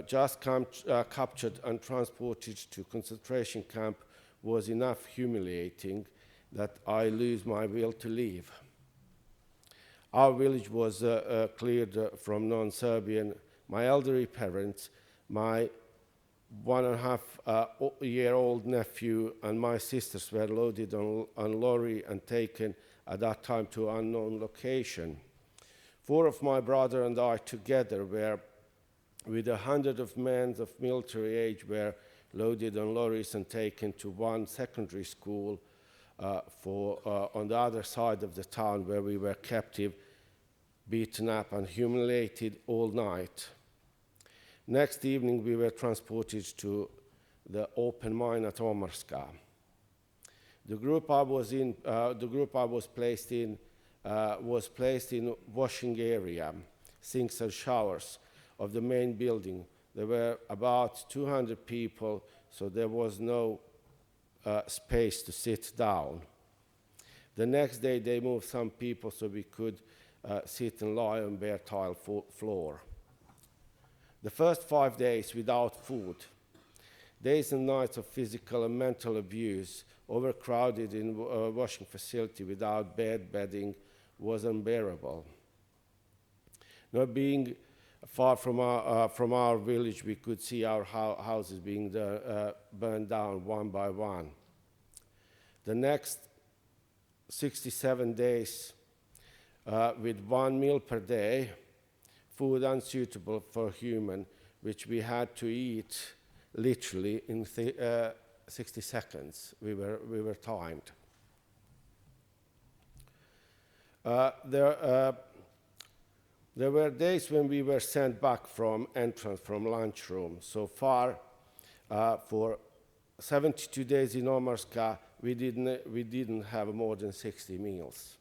Just captured and transported to concentration camp was enough humiliating that I lose my will to leave. Our village was cleared from non-Serbian. My elderly parents, my 1.5-year-old nephew and my sisters were loaded on lorry and taken at that time to an unknown location. 4 of my brother and I together were with 100 of men of military age were loaded on lorries and taken to one secondary school on the other side of the town, where we were captive, beaten up and humiliated all night. Next evening, we were transported to the open mine at Omarska. The group I was placed in was placed in washing area sinks and showers of the main building. There were about 200 people, so there was no space to sit down. The next day they moved some people so we could sit and lie on bare tile floor. The first 5 days without food, days and nights of physical and mental abuse, overcrowded in a washing facility without bedding, was unbearable. Not being far from our village, we could see our houses being burned down one by one. The next 67 days with 1 meal per day, food unsuitable for human, which we had to eat literally in 60 seconds. We were timed. There were days when we were sent back from entrance from lunchroom. So far, for 72 days in Omarska, we didn't have more than 60 meals.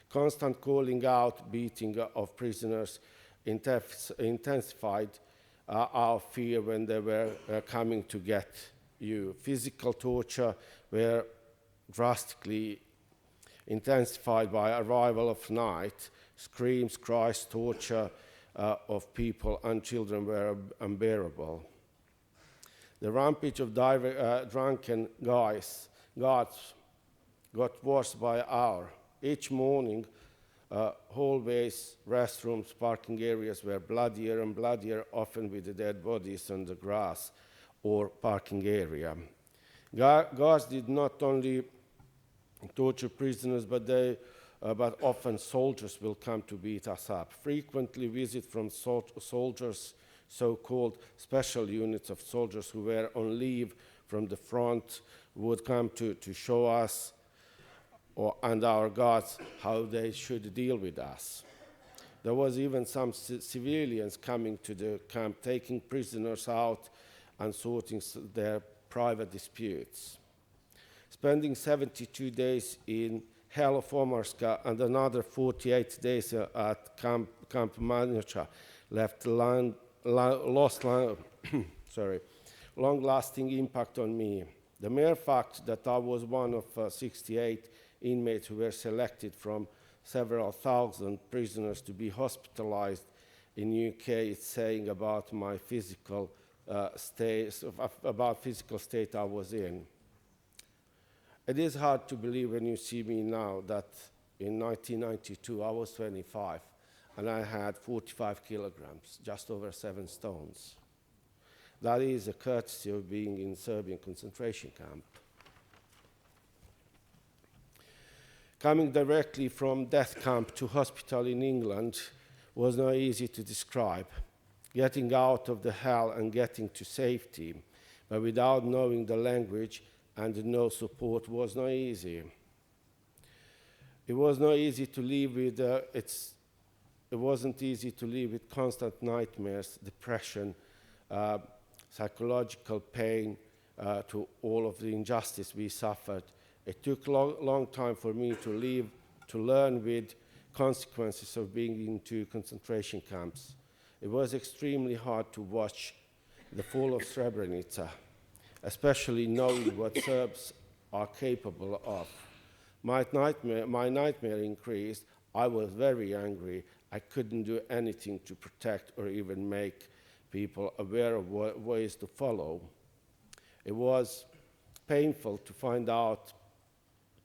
Constant calling out, beating of prisoners intensified our fear when they were coming to get you. Physical torture were drastically intensified by arrival of night. Screams, cries, torture of people and children were unbearable. The rampage of drunken guards got worse by the hour. Each morning, hallways, restrooms, parking areas were bloodier and bloodier, often with the dead bodies on the grass or parking area. Guards did not only torture prisoners, but often soldiers will come to beat us up. Frequently visits from soldiers, so-called special units of soldiers who were on leave from the front, would come to show us and our guards how they should deal with us. There was even some civilians coming to the camp, taking prisoners out and sorting their private disputes. Spending 72 days in hell of Omarska and another 48 days at Camp Manjača left long-lasting impact on me. The mere fact that I was one of 68 inmates who were selected from several thousand prisoners to be hospitalized in UK is saying about my physical state I was in. It is hard to believe when you see me now that in 1992 I was 25 and I had 45 kilograms, just over 7 stones. That is a courtesy of being in Serbian concentration camp. Coming directly from death camp to hospital in England was not easy to describe. Getting out of the hell and getting to safety, but without knowing the language and no support was not easy. It was not easy to live with it wasn't easy to live with constant nightmares, depression, psychological pain, to all of the injustice we suffered. It took a long time for me to learn with consequences of being into concentration camps. It was extremely hard to watch the fall of Srebrenica, especially knowing what Serbs are capable of. My nightmare increased. I was very angry. I couldn't do anything to protect or even make people aware of ways to follow. It was painful to find out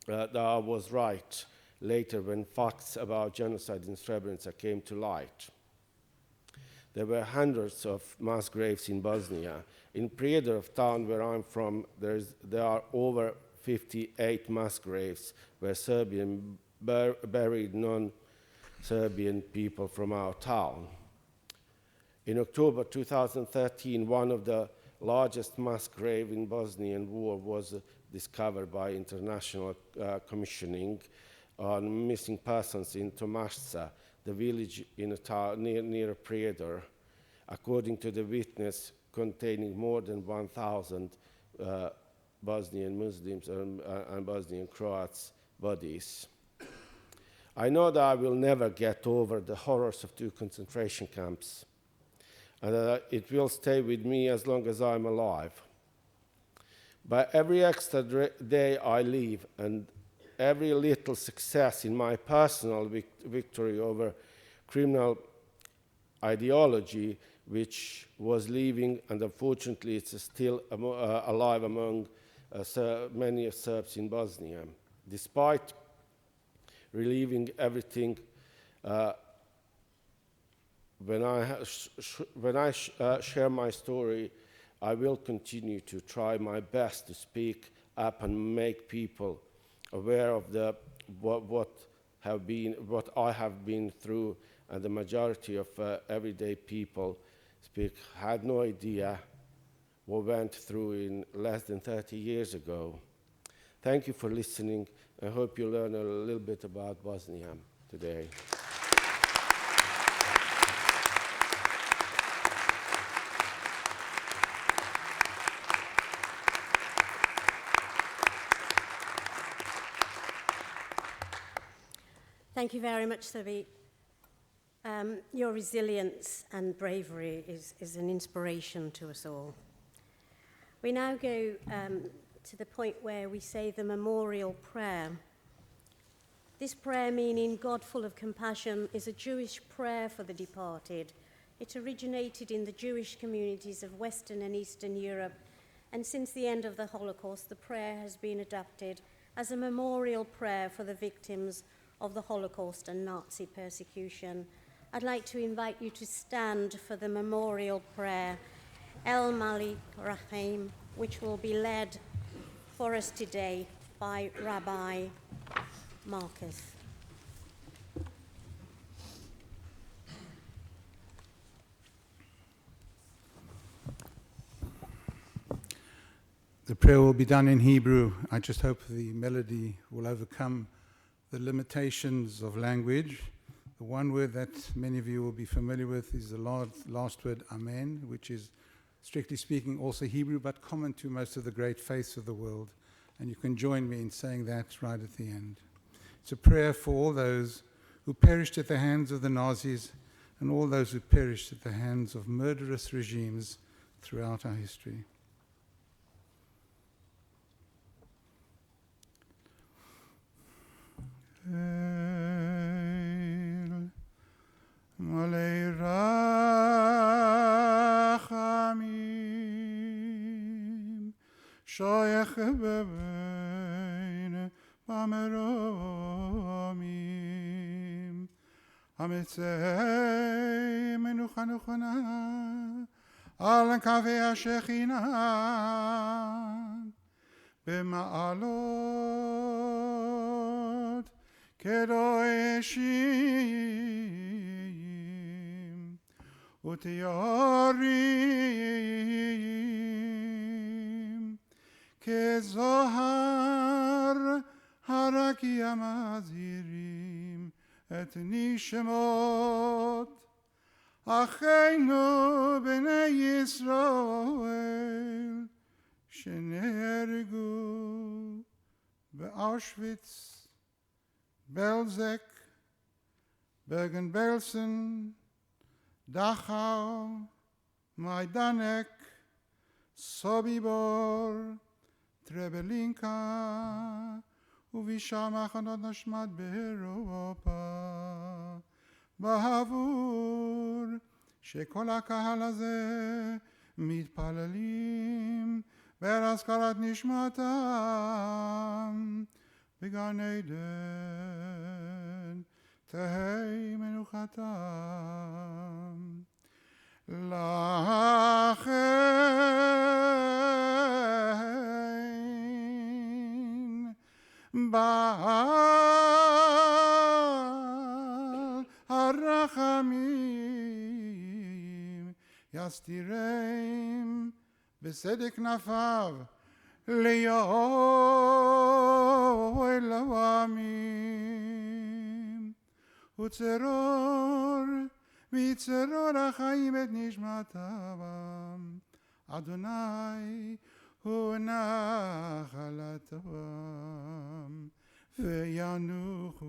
that I was right later when facts about genocide in Srebrenica came to light. There were hundreds of mass graves in Bosnia. In Prijedor town where I'm from, there are over 58 mass graves where Serbian buried non-Serbian people from our town. In October 2013, one of the largest mass graves in Bosnian war was discovered by international commissioning on missing persons in Tomasca, the village in a town near Prijedor, according to the witness, containing more than 1,000 Bosnian Muslims and Bosnian Croats bodies. I know that I will never get over the horrors of 2 concentration camps, and that it will stay with me as long as I'm alive. But every extra day I live and every little success in my personal victory over criminal ideology, which was leaving, and unfortunately it's still alive among many Serbs in Bosnia. Despite relieving everything, when I share my story, I will continue to try my best to speak up and make people aware of what I have been through, and the majority of everyday people had no idea what went through in less than 30 years ago. Thank you for listening. I hope you learn a little bit about Bosnia today. Thank you very much, Sabi. Your resilience and bravery is an inspiration to us all. We now go to the point where we say the memorial prayer. This prayer, meaning God full of compassion, is a Jewish prayer for the departed. It originated in the Jewish communities of Western and Eastern Europe, and since the end of the Holocaust, the prayer has been adopted as a memorial prayer for the victims of the Holocaust and Nazi persecution. I'd like to invite you to stand for the memorial prayer, El Malik Rahim, which will be led for us today by Rabbi Marcus. The prayer will be done in Hebrew. I just hope the melody will overcome the limitations of language. The one word that many of you will be familiar with is the last word, Amen, which is, strictly speaking, also Hebrew, but common to most of the great faiths of the world. And you can join me in saying that right at the end. It's a prayer for all those who perished at the hands of the Nazis and all those who perished at the hands of murderous regimes throughout our history. Malei rachamim shoyach bebein b'meromim hamitzei menucha nuchana al kavei hashechina b'ma'alot kedoshim ותיארים כזוהר הרקיע מזהירים את נשמות אחינו בני ישראל שנהרגו באושוויץ, בלזק, ברגן-בלזן, דכאו, מיידנק, סוביבור, טרבלינקה, ובשאר מחנות נשמד באירופה. בעבור שכל הקהל הזה מתפללים בהזכרת נשמתם בגן עדן תהי מנוחתם. לכן בעל הרחמים יסתירם בסדק כנפיו ליואל עמים וצרור מצרור החיים את נשמתם אדוני הוא נחלתם וינוחו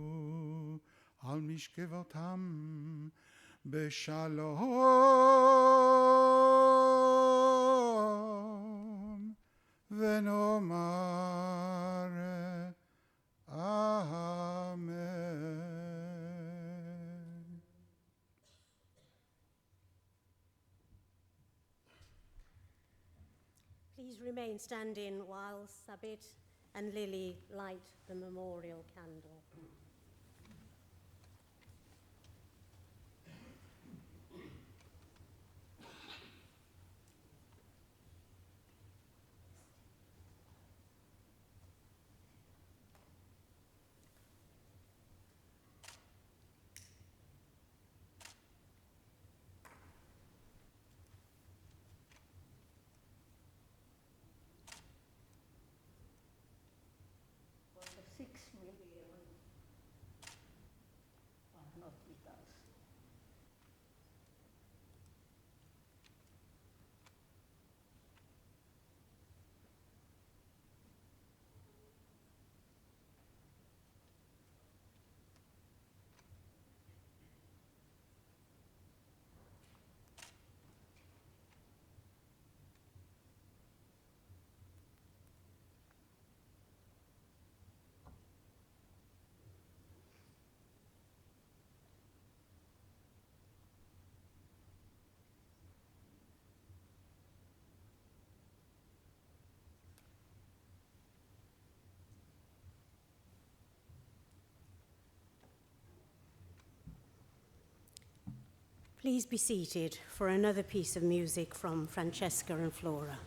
על משכבותם בשלום, ונאמר אמן. Please remain standing while Sabit and Lily light the memorial candle. For the 6 million are not with us. Please be seated for another piece of music from Francesca and Flora.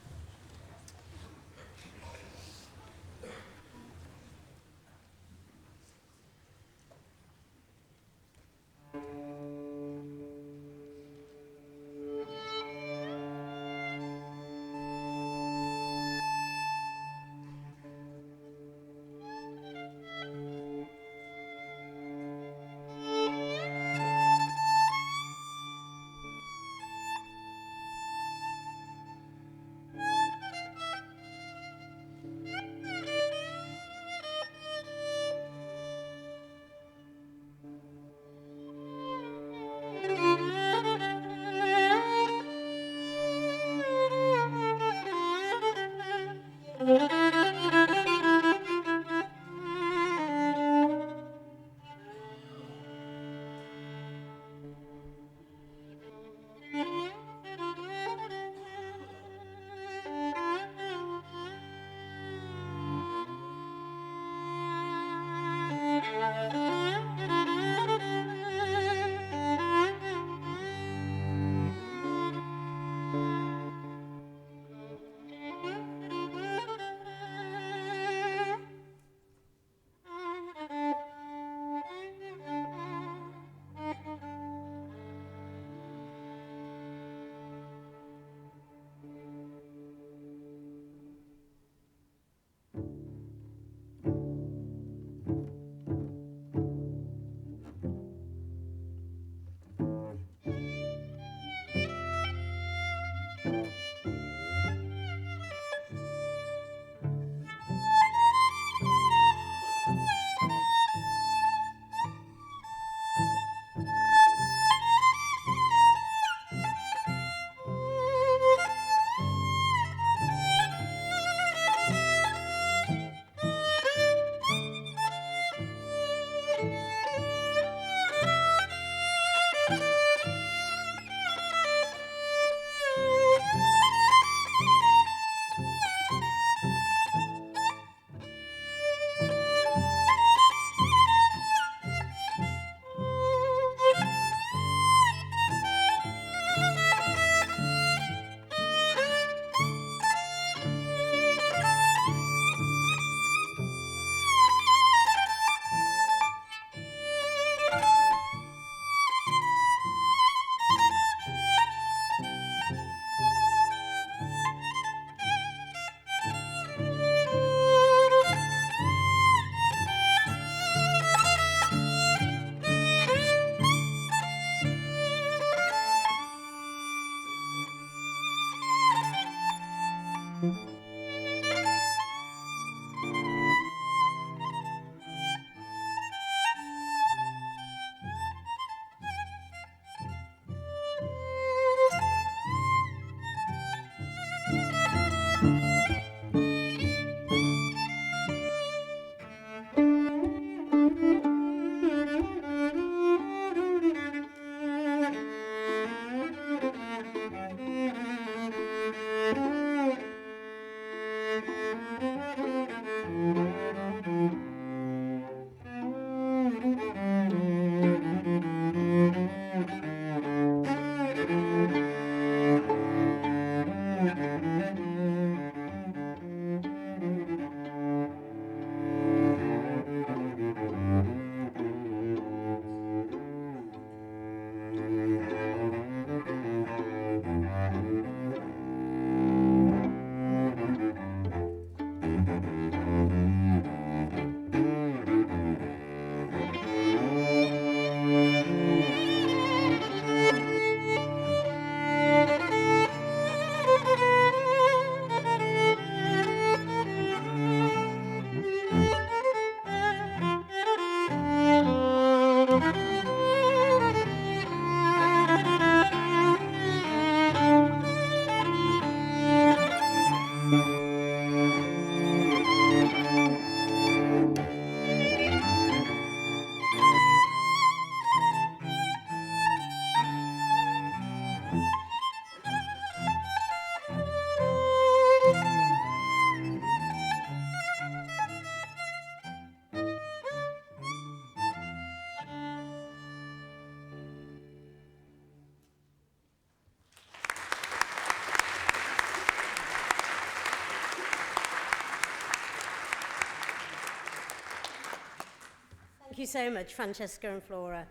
you so much, Francesca and Flora.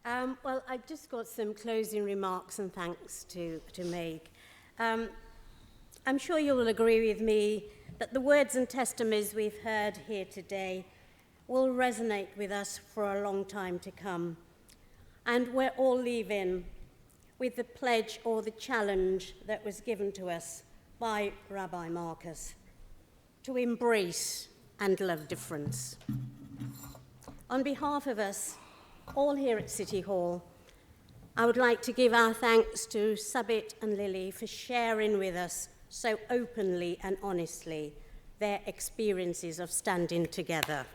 Well, I've just got some closing remarks and thanks to make. I'm sure you'll agree with me that the words and testimonies we've heard here today will resonate with us for a long time to come. And we're all leaving with the pledge or the challenge that was given to us by Rabbi Marcus to embrace and love difference. On behalf of us, all here at City Hall, I would like to give our thanks to Sabit and Lily for sharing with us so openly and honestly their experiences of standing together.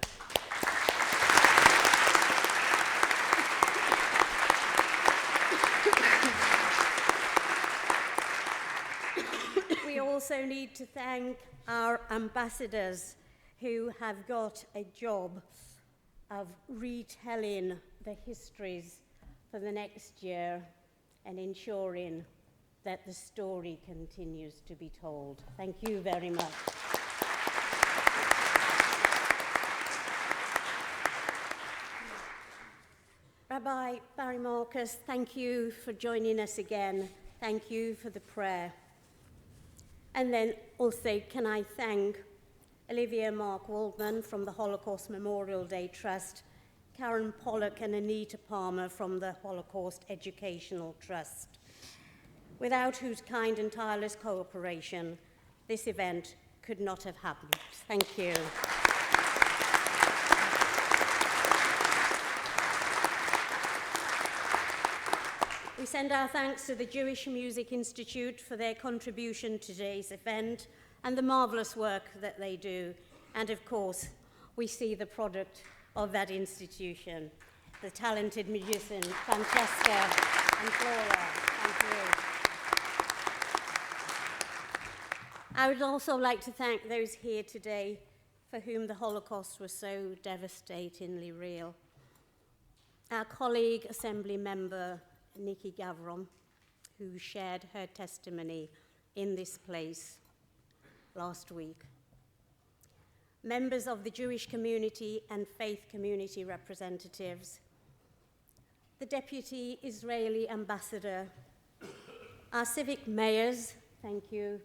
We also need to thank our ambassadors who have got a job of retelling the histories for the next year and ensuring that the story continues to be told. Thank you very much. Rabbi Barry Marcus, thank you for joining us again. Thank you for the prayer. And then also, can I thank Olivia Mark Waldman from the Holocaust Memorial Day Trust, Karen Pollock and Anita Palmer from the Holocaust Educational Trust, without whose kind and tireless cooperation, this event could not have happened. Thank you. We send our thanks to the Jewish Music Institute for their contribution to today's event and the marvelous work that they do. And of course, we see the product of that institution, the talented musician, Francesca and Flora. Thank you. I would also like to thank those here today for whom the Holocaust was so devastatingly real. Our colleague, Assembly Member Nikki Gavron, who shared her testimony in this place last week. Members of the Jewish community and faith community representatives, the Deputy Israeli Ambassador, our civic mayors, thank you,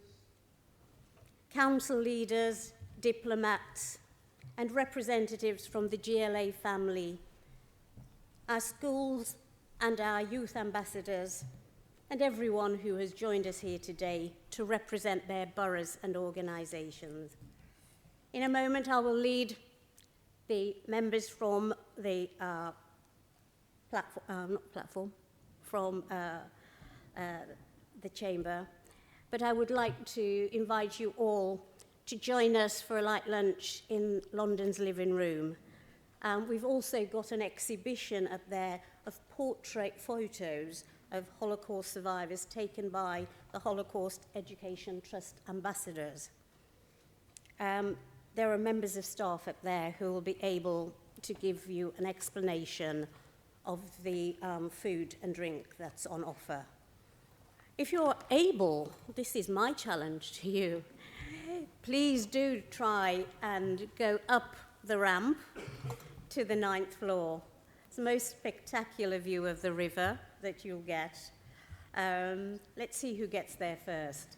council leaders, diplomats, and representatives from the GLA family, our schools and our youth ambassadors, and everyone who has joined us here today to represent their boroughs and organisations. In a moment, I will lead the members from the the chamber, but I would like to invite you all to join us for a light lunch in London's living room. We've also got an exhibition up there of portrait photos of Holocaust survivors taken by the Holocaust Education Trust ambassadors. There are members of staff up there who will be able to give you an explanation of the food and drink that's on offer. If you're able, this is my challenge to you, please do try and go up the ramp to the 9th floor. It's the most spectacular view of the river that you'll get. Let's see who gets there first.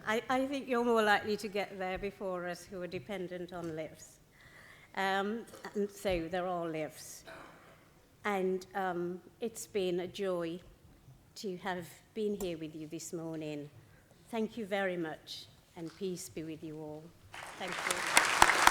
I think you're more likely to get there before us who are dependent on lifts. And so there are lifts. And it's been a joy to have been here with you this morning. Thank you very much, and peace be with you all. Thank you.